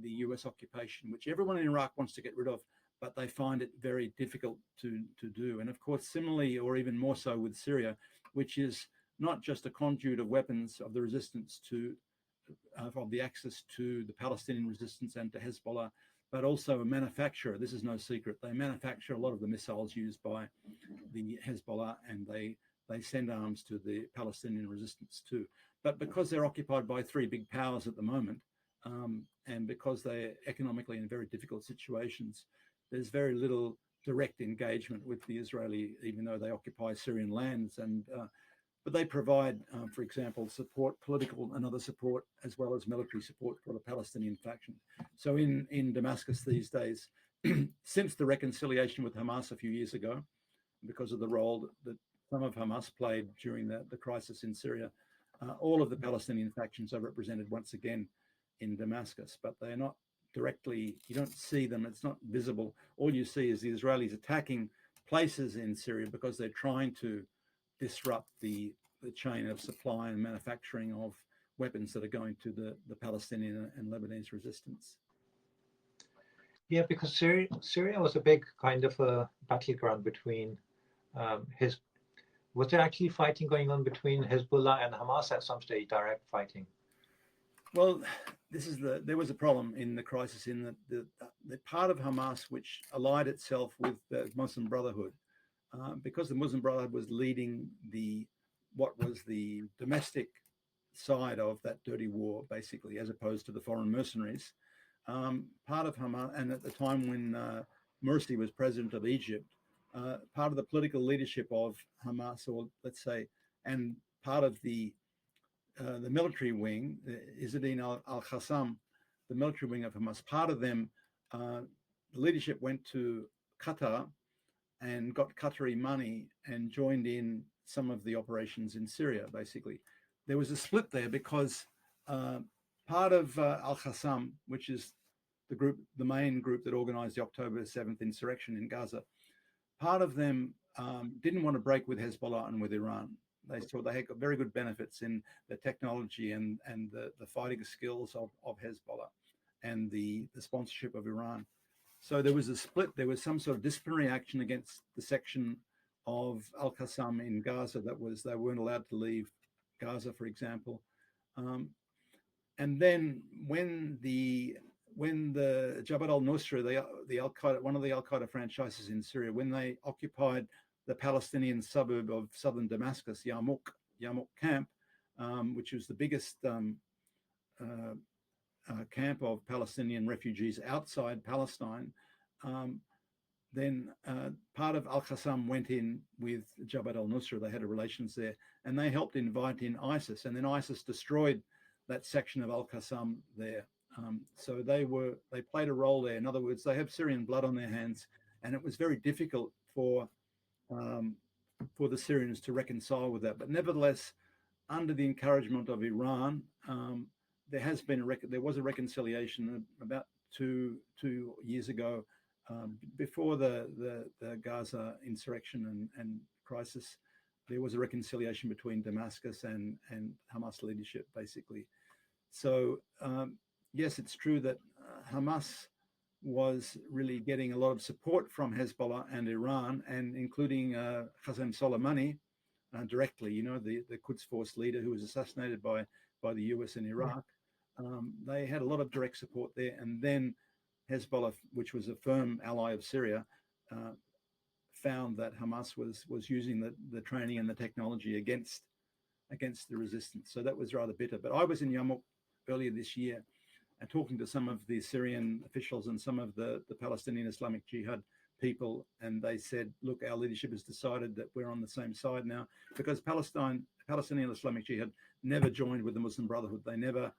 US occupation, which everyone in Iraq wants to get rid of, but they find it very difficult to do. And of course, similarly, or even more so with Syria, which is not just a conduit of weapons of the resistance to, of the access to the Palestinian resistance and to Hezbollah, but also a manufacturer. This is no secret. They manufacture a lot of the missiles used by the Hezbollah, and they send arms to the Palestinian resistance too. But because they're occupied by three big powers at the moment, and because they're economically in very difficult situations, there's very little direct engagement with the Israeli, even though they occupy Syrian lands. And but they provide, for example, support, political and other support, as well as military support for the Palestinian faction. So in Damascus these days, since the reconciliation with Hamas a few years ago, because of the role that some of Hamas played during the crisis in Syria, all of the Palestinian factions are represented once again in Damascus, but they're not directly, you don't see them, it's not visible. All you see is the Israelis attacking places in Syria because they're trying to disrupt the chain of supply and manufacturing of weapons that are going to the Palestinian and Lebanese resistance. Yeah, because Syria was a big kind of a battleground between was there actually fighting going on between Hezbollah and Hamas at some stage, direct fighting? Well, there was a problem in the crisis in that the part of Hamas which allied itself with the Muslim Brotherhood, because the Muslim Brotherhood was leading what was the domestic side of that dirty war, basically, as opposed to the foreign mercenaries. Part of Hamas, and at the time when Morsi was president of Egypt, part of the political leadership of Hamas, or let's say, and part of the military wing, Izzeddin al-Qassam, the military wing of Hamas, part of them, the leadership went to Qatar and got Qatari money and joined in some of the operations in Syria, basically. There was a split there because part of al-Qassam, which is the main group that organized the October 7th insurrection in Gaza, part of them didn't want to break with Hezbollah and with Iran. They saw they had got very good benefits in the technology and the fighting skills of Hezbollah and the sponsorship of Iran. So there was a split. There was some sort of disciplinary action against the section of al-Qassam in Gaza that was they weren't allowed to leave Gaza, for example. And then when the Jabhat al-Nusra, the Al-Qaeda, one of the Al-Qaeda franchises in Syria, when they occupied the Palestinian suburb of southern Damascus, Yarmouk camp, which was the biggest camp of Palestinian refugees outside Palestine, then part of al-Qassam went in with Jabhat al-Nusra. They had relations there, and they helped invite in ISIS, and then ISIS destroyed that section of al-Qassam there. So they played a role there. In other words, they have Syrian blood on their hands, and it was very difficult for the Syrians to reconcile with that. But nevertheless, under the encouragement of Iran, there was a reconciliation about two years ago, before the Gaza insurrection and crisis. There was a reconciliation between Damascus and Hamas leadership, basically. So yes, it's true that Hamas was really getting a lot of support from Hezbollah and Iran, and including Qasem Soleimani directly, the Quds Force leader who was assassinated by the US in Iraq. They had a lot of direct support there. And then Hezbollah, which was a firm ally of Syria, found that Hamas was using the training and the technology against the resistance. So that was rather bitter. But I was in Yarmouk earlier this year and talking to some of the Syrian officials and some of the Palestinian Islamic Jihad people, and they said, look, our leadership has decided that we're on the same side now, because Palestinian Islamic Jihad never joined with the Muslim Brotherhood. They never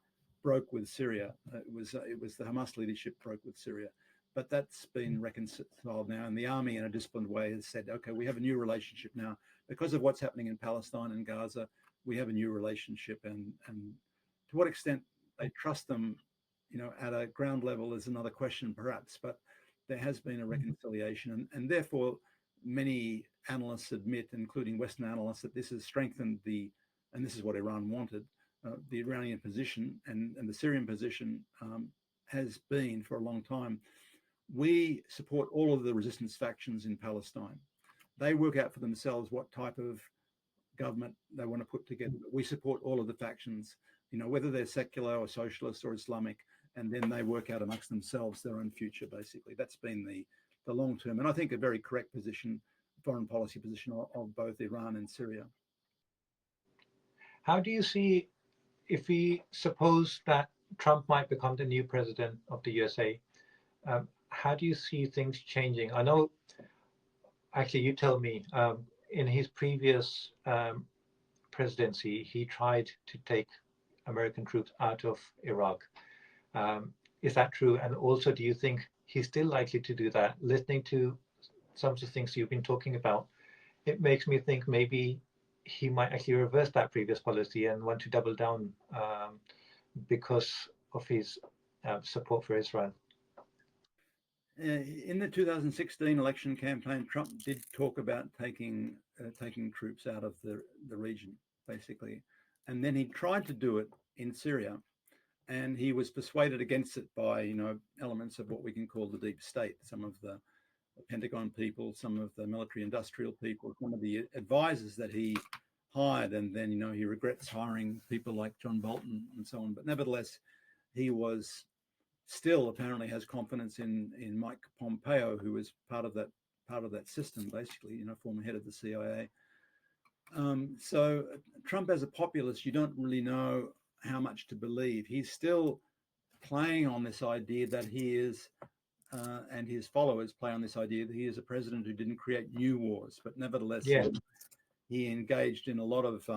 broke with Syria. It was the Hamas leadership broke with Syria. But that's been reconciled now, and the army, in a disciplined way, has said, okay, we have a new relationship now. Because of what's happening in Palestine and Gaza, we have a new relationship. And to what extent they trust them, at a ground level is another question, perhaps. But there has been a reconciliation, and therefore many analysts admit, including Western analysts, that this has strengthened and this is what Iran wanted, the Iranian position and the Syrian position has been for a long time. We support all of the resistance factions in Palestine. They work out for themselves what type of government they want to put together. We support all of the factions, whether they're secular or socialist or Islamic, and then they work out amongst themselves their own future, basically. That's been the long term, and I think a very correct position, foreign policy position of both Iran and Syria. How do you see, if we suppose that Trump might become the new president of the USA, how do you see things changing? I know, actually, you tell me, in his previous presidency, he tried to take American troops out of Iraq. Is that true? And also, do you think he's still likely to do that? Listening to some of the things you've been talking about, it makes me think maybe he might actually reverse that previous policy and want to double down because of his support for Israel. In the 2016 election campaign, Trump did talk about taking troops out of the region, basically. And then he tried to do it in Syria, and he was persuaded against it by, elements of what we can call the deep state, some of the Pentagon people, some of the military industrial people, some of the advisors that he hired. And then, he regrets hiring people like John Bolton and so on. But nevertheless, he was still apparently has confidence in Mike Pompeo, who was part of that system, basically, former head of the CIA. So Trump, as a populist, you don't really know how much to believe. He's still playing on this idea that he is, and his followers play on this idea that he is a president who didn't create new wars, but nevertheless, he engaged in a lot of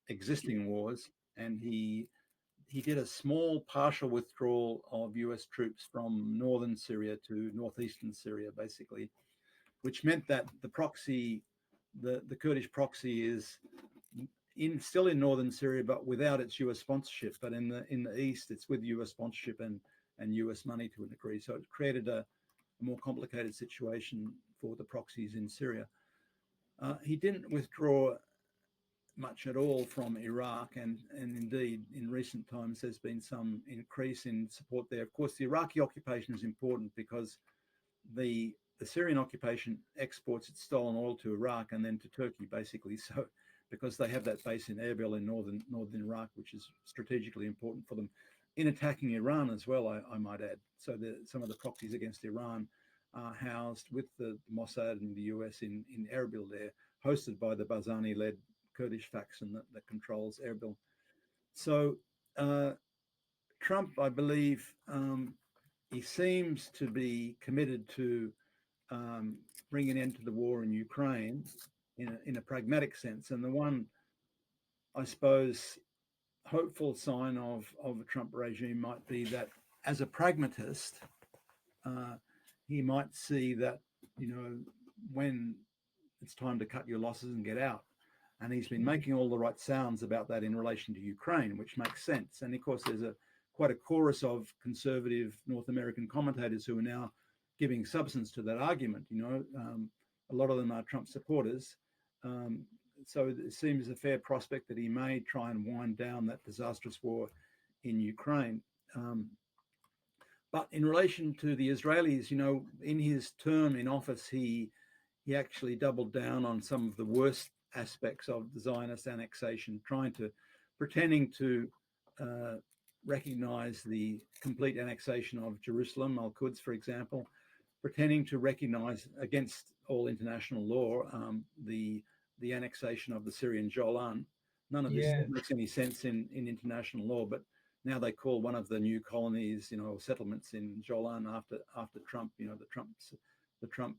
existing wars, and he did a small partial withdrawal of US troops from northern Syria to northeastern Syria, basically, which meant that the proxy, the Kurdish proxy, is still in northern Syria, but without its US sponsorship. But in the east, it's with US sponsorship and US money to a degree. So it created a more complicated situation for the proxies in Syria. He didn't withdraw much at all from Iraq, and indeed in recent times there's been some increase in support there. Of course, the Iraqi occupation is important because the Syrian occupation exports its stolen oil to Iraq and then to Turkey, basically. So because they have that base in Erbil in northern Iraq, which is strategically important for them in attacking Iran as well, I might add. So some of the proxies against Iran are housed with the Mossad and the US in Erbil there, hosted by the Barzani-led Kurdish faction that controls Erbil. So Trump, I believe, he seems to be committed to bring an end to the war in Ukraine in a pragmatic sense. And the one, I suppose, hopeful sign of a Trump regime might be that as a pragmatist, he might see that, when it's time to cut your losses and get out. And he's been making all the right sounds about that in relation to Ukraine, which makes sense. And of course, there's quite a chorus of conservative North American commentators who are now giving substance to that argument. A lot of them are Trump supporters. So it seems a fair prospect that he may try and wind down that disastrous war in Ukraine. But in relation to the Israelis, in his term in office, he actually doubled down on some of the worst aspects of the Zionist annexation, pretending to recognize the complete annexation of Jerusalem, Al-Quds, for example, pretending to recognize, against all international law, the annexation of the Syrian Golan. None of this makes any sense in international law, but now they call one of the new colonies, settlements in Golan after Trump, the Trump Trump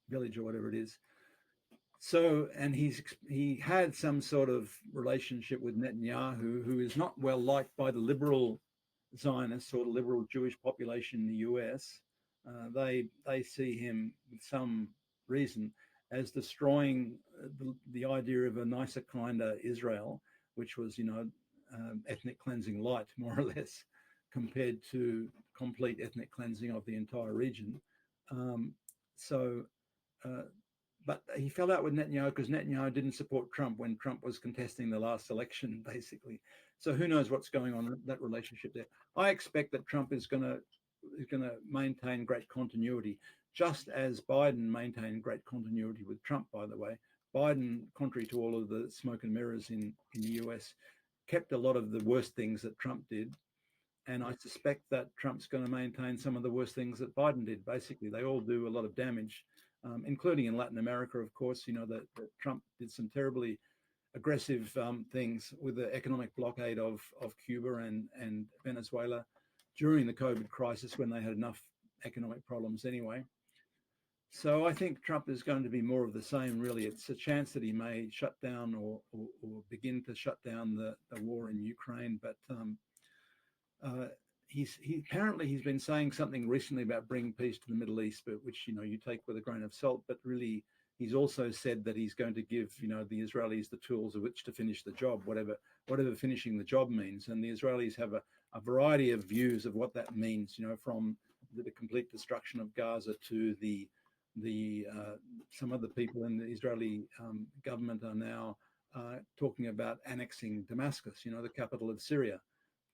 village or whatever it is. So, and he had some sort of relationship with Netanyahu, who is not well liked by the liberal Zionists or the liberal Jewish population in the US. They see him with some reason as destroying the idea of a nicer, kinder Israel, which was, ethnic cleansing light, more or less, compared to complete ethnic cleansing of the entire region. So, but he fell out with Netanyahu because Netanyahu didn't support Trump when Trump was contesting the last election, basically. So who knows what's going on in that relationship there? I expect that Trump is going to maintain great continuity, just as Biden maintained great continuity with Trump. By the way, Biden, contrary to all of the smoke and mirrors in the US, kept a lot of the worst things that Trump did. And I suspect that Trump's going to maintain some of the worst things that Biden did. Basically, they all do a lot of damage, including in Latin America, of course. That Trump did some terribly aggressive things with the economic blockade of Cuba and Venezuela during the COVID crisis when they had enough economic problems anyway. So I think Trump is going to be more of the same, really. It's a chance that he may shut down or begin to shut down the war in Ukraine, but he's been saying something recently about bringing peace to the Middle East, but which you take with a grain of salt. But really, he's also said that he's going to give the Israelis the tools of which to finish the job, whatever finishing the job means. And the Israelis have a variety of views of what that means. From the complete destruction of Gaza to the some of the people in the Israeli government are now talking about annexing Damascus, the capital of Syria,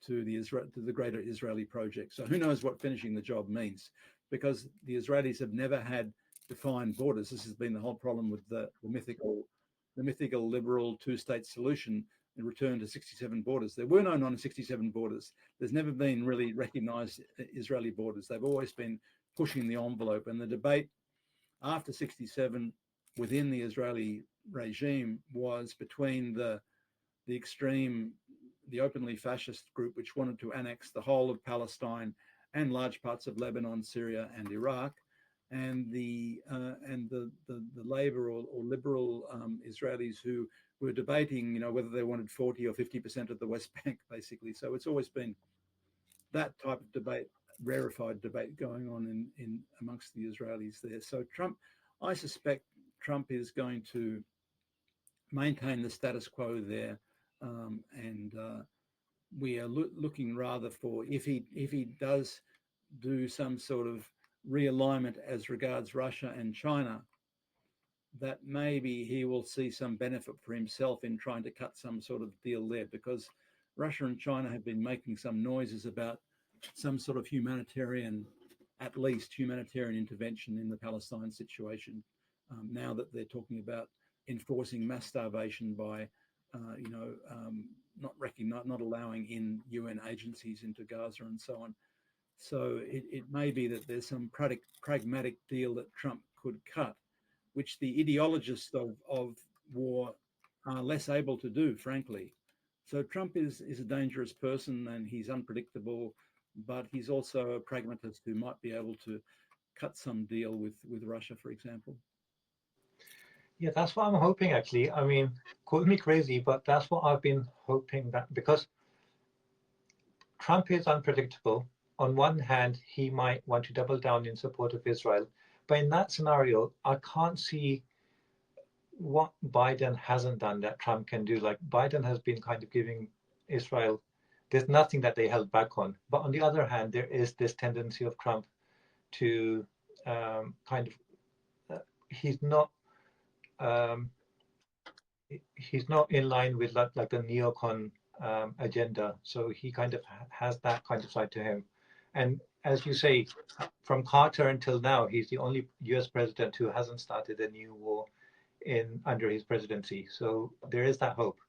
to the greater Israeli project. So who knows what finishing the job means, because the Israelis have never had defined borders. This has been the whole problem with the mythical liberal two-state solution in return to 67 borders. There were no non-67 borders. There's never been really recognized Israeli borders. They've always been pushing the envelope, and the debate after 67 within the Israeli regime was between the extreme, the openly fascist group, which wanted to annex the whole of Palestine and large parts of Lebanon, Syria, and Iraq, and the labor or liberal Israelis who were debating, whether they wanted 40 or 50% of the West Bank, basically. So it's always been that type of debate, rarefied debate going on in amongst the Israelis there. So I suspect Trump is going to maintain the status quo there. And we are looking rather for, if he does do some sort of realignment as regards Russia and China, that maybe he will see some benefit for himself in trying to cut some sort of deal there, because Russia and China have been making some noises about some sort of at least humanitarian intervention in the Palestine situation. Now that they're talking about enforcing mass starvation by not allowing in UN agencies into Gaza and so on. So it may be that there's some pragmatic deal that Trump could cut, which the ideologists of war are less able to do, frankly. So Trump is a dangerous person, and he's unpredictable, but he's also a pragmatist who might be able to cut some deal with Russia, for example. Yeah, that's what I'm hoping, actually. I mean, call me crazy, but that's what I've been hoping, that because Trump is unpredictable. On one hand, he might want to double down in support of Israel. But in that scenario, I can't see what Biden hasn't done that Trump can do. Like, Biden has been kind of giving Israel, there's nothing that they held back on. But on the other hand, there is this tendency of Trump to he's not in line with like the neocon agenda. So he kind of has that kind of side to him. And as you say, from Carter until now, he's the only US president who hasn't started a new war under his presidency. So there is that hope.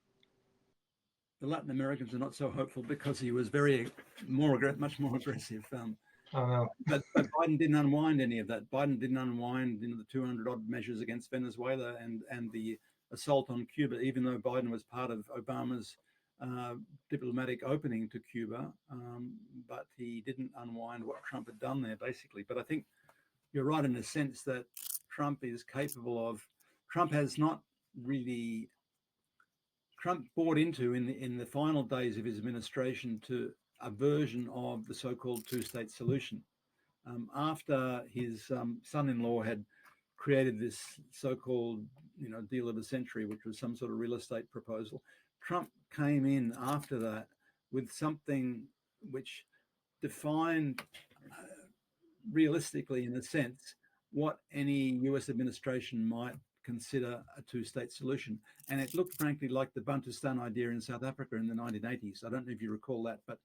The Latin Americans are not so hopeful because he was much more aggressive. Oh, no. But Biden didn't unwind any of that. Biden didn't unwind the 200 odd measures against Venezuela and the assault on Cuba, even though Biden was part of Obama's diplomatic opening to Cuba. But he didn't unwind what Trump had done there, basically. But I think you're right in the sense that Trump is capable of. Trump has not really. Trump bought into in the final days of his administration to a version of the so-called two-state solution. After his son-in-law had created this so-called deal of the century, which was some sort of real estate proposal, Trump came in after that with something which defined realistically, in a sense, what any US administration might consider a two-state solution. And it looked, frankly, like the Bantustan idea in South Africa in the 1980s. I don't know if you recall that, but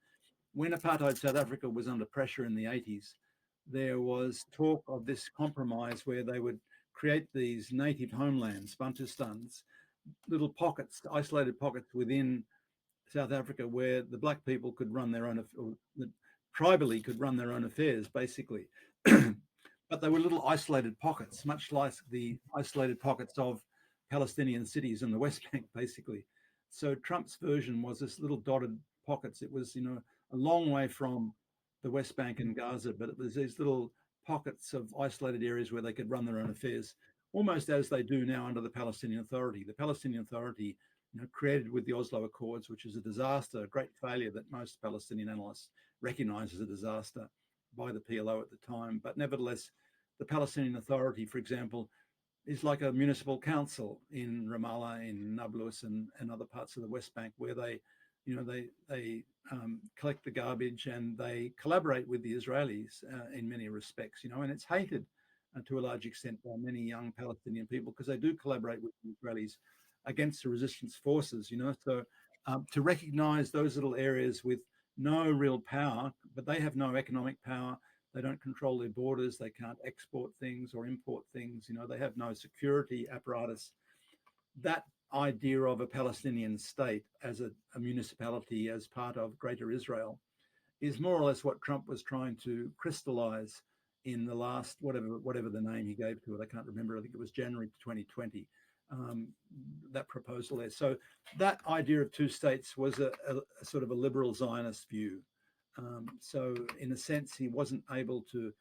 when apartheid South Africa was under pressure in the 80s, there was talk of this compromise where they would create these native homelands, Bantustans, little pockets, isolated pockets within South Africa where the black people could run their own, or the tribally could run their own affairs, basically. But they were little isolated pockets, much like the isolated pockets of Palestinian cities in the West Bank, basically. So Trump's version was this little dotted pockets. It was, a long way from the West Bank and Gaza, but it was these little pockets of isolated areas where they could run their own affairs, almost as they do now under the Palestinian Authority. The Palestinian Authority, created with the Oslo Accords, which is a disaster, a great failure that most Palestinian analysts recognize as a disaster by the PLO at the time. But nevertheless, the Palestinian Authority, for example, is like a municipal council in Ramallah, in Nablus, and other parts of the West Bank, where they collect the garbage and they collaborate with the Israelis in many respects, and it's hated to a large extent by many young Palestinian people because they do collaborate with the Israelis against the resistance forces, So to recognize those little areas with no real power, but they have no economic power. They don't control their borders. They can't export things or import things. They have no security apparatus. That idea of a Palestinian state as a municipality as part of Greater Israel is more or less what Trump was trying to crystallize in the last, whatever the name he gave to it. I can't remember. I think it was January 2020, that proposal there. So that idea of two states was a sort of a liberal Zionist view. So in a sense, he wasn't able to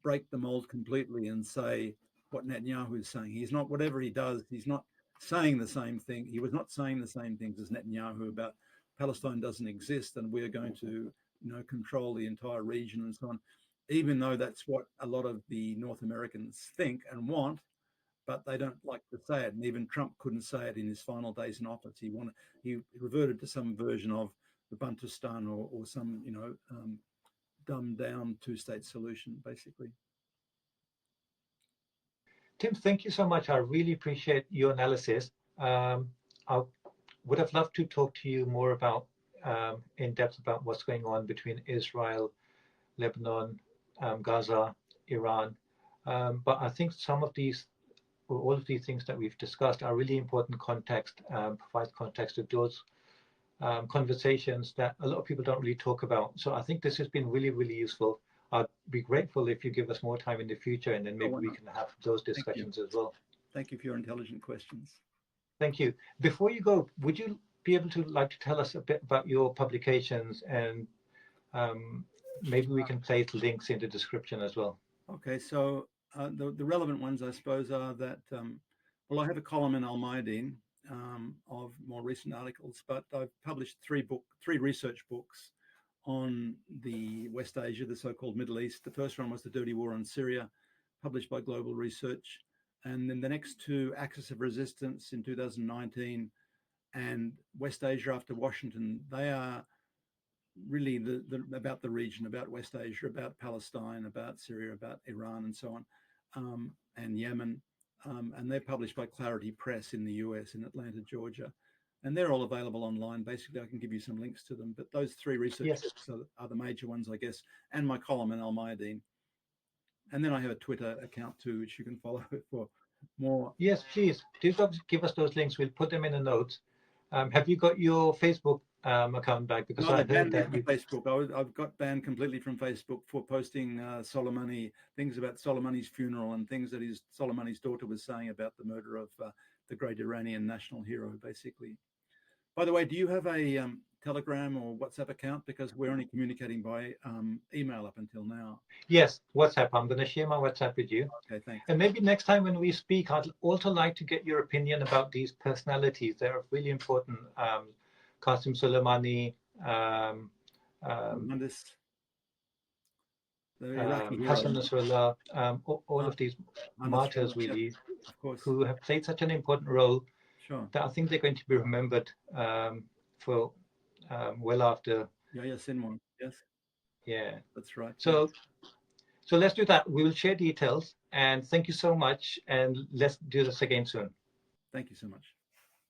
break the mold completely and say what Netanyahu is saying. He's not, whatever he does, he's not saying the same thing. He was not saying the same things as Netanyahu about Palestine doesn't exist and we're going to, control the entire region and so on, even though that's what a lot of the North Americans think and want, but they don't like to say it. And even Trump couldn't say it in his final days in office. He reverted to some version of the Bantustan or some, dumbed down two-state solution, basically. Tim, thank you so much. I really appreciate your analysis. I would have loved to talk to you more about, in depth about what's going on between Israel, Lebanon, Gaza, Iran. But I think some of these, or all of these things that we've discussed are really important context, provide context to those conversations that a lot of people don't really talk about. So I think this has been really, really useful. I'd be grateful if you give us more time in the future, and then maybe we can have those discussions as well. Thank you for your intelligent questions. Thank you. Before you go, would you be able to tell us a bit about your publications, and maybe we can place links in the description as well? Okay, so the relevant ones, I suppose, are that, well, I have a column in Al Mayadeen of more recent articles, but I've published three research books on the West Asia, the so-called Middle East. The first one was The Dirty War on Syria, published by Global Research. And then the next two, Axis of Resistance in 2019 and West Asia after Washington, they are really about the region, about West Asia, about Palestine, about Syria, about Iran and so on, and Yemen. And they're published by Clarity Press in the US in Atlanta, Georgia. And they're all available online. Basically, I can give you some links to them. But those three research books are the major ones, I guess, and my column in Al Mayadeen. And then I have a Twitter account too, which you can follow for more. Yes, please. Please give us those links. We'll put them in the notes. Have you got your Facebook account back? Because I heard that you... Facebook. I've got banned completely from Facebook for posting Soleimani, things about Soleimani's funeral and things that Soleimani's daughter was saying about the murder of the great Iranian national hero, basically. By the way, do you have a Telegram or WhatsApp account? Because we're only communicating by email up until now. Yes, WhatsApp. I'm going to share my WhatsApp with you. Okay, thanks. And maybe next time when we speak, I'd also like to get your opinion about these personalities. They're really important. Qasem Soleimani, the Iraqi Hassan hero. Nasrallah, all of these martyrs, Nasrallah, really, yep, of course, who have played such an important role. Sure. That I think they're going to be remembered for well after. Yeah, Sinwar. Yes. Yeah. That's right. So, so let's do that. We will share details. And thank you so much. And let's do this again soon. Thank you so much.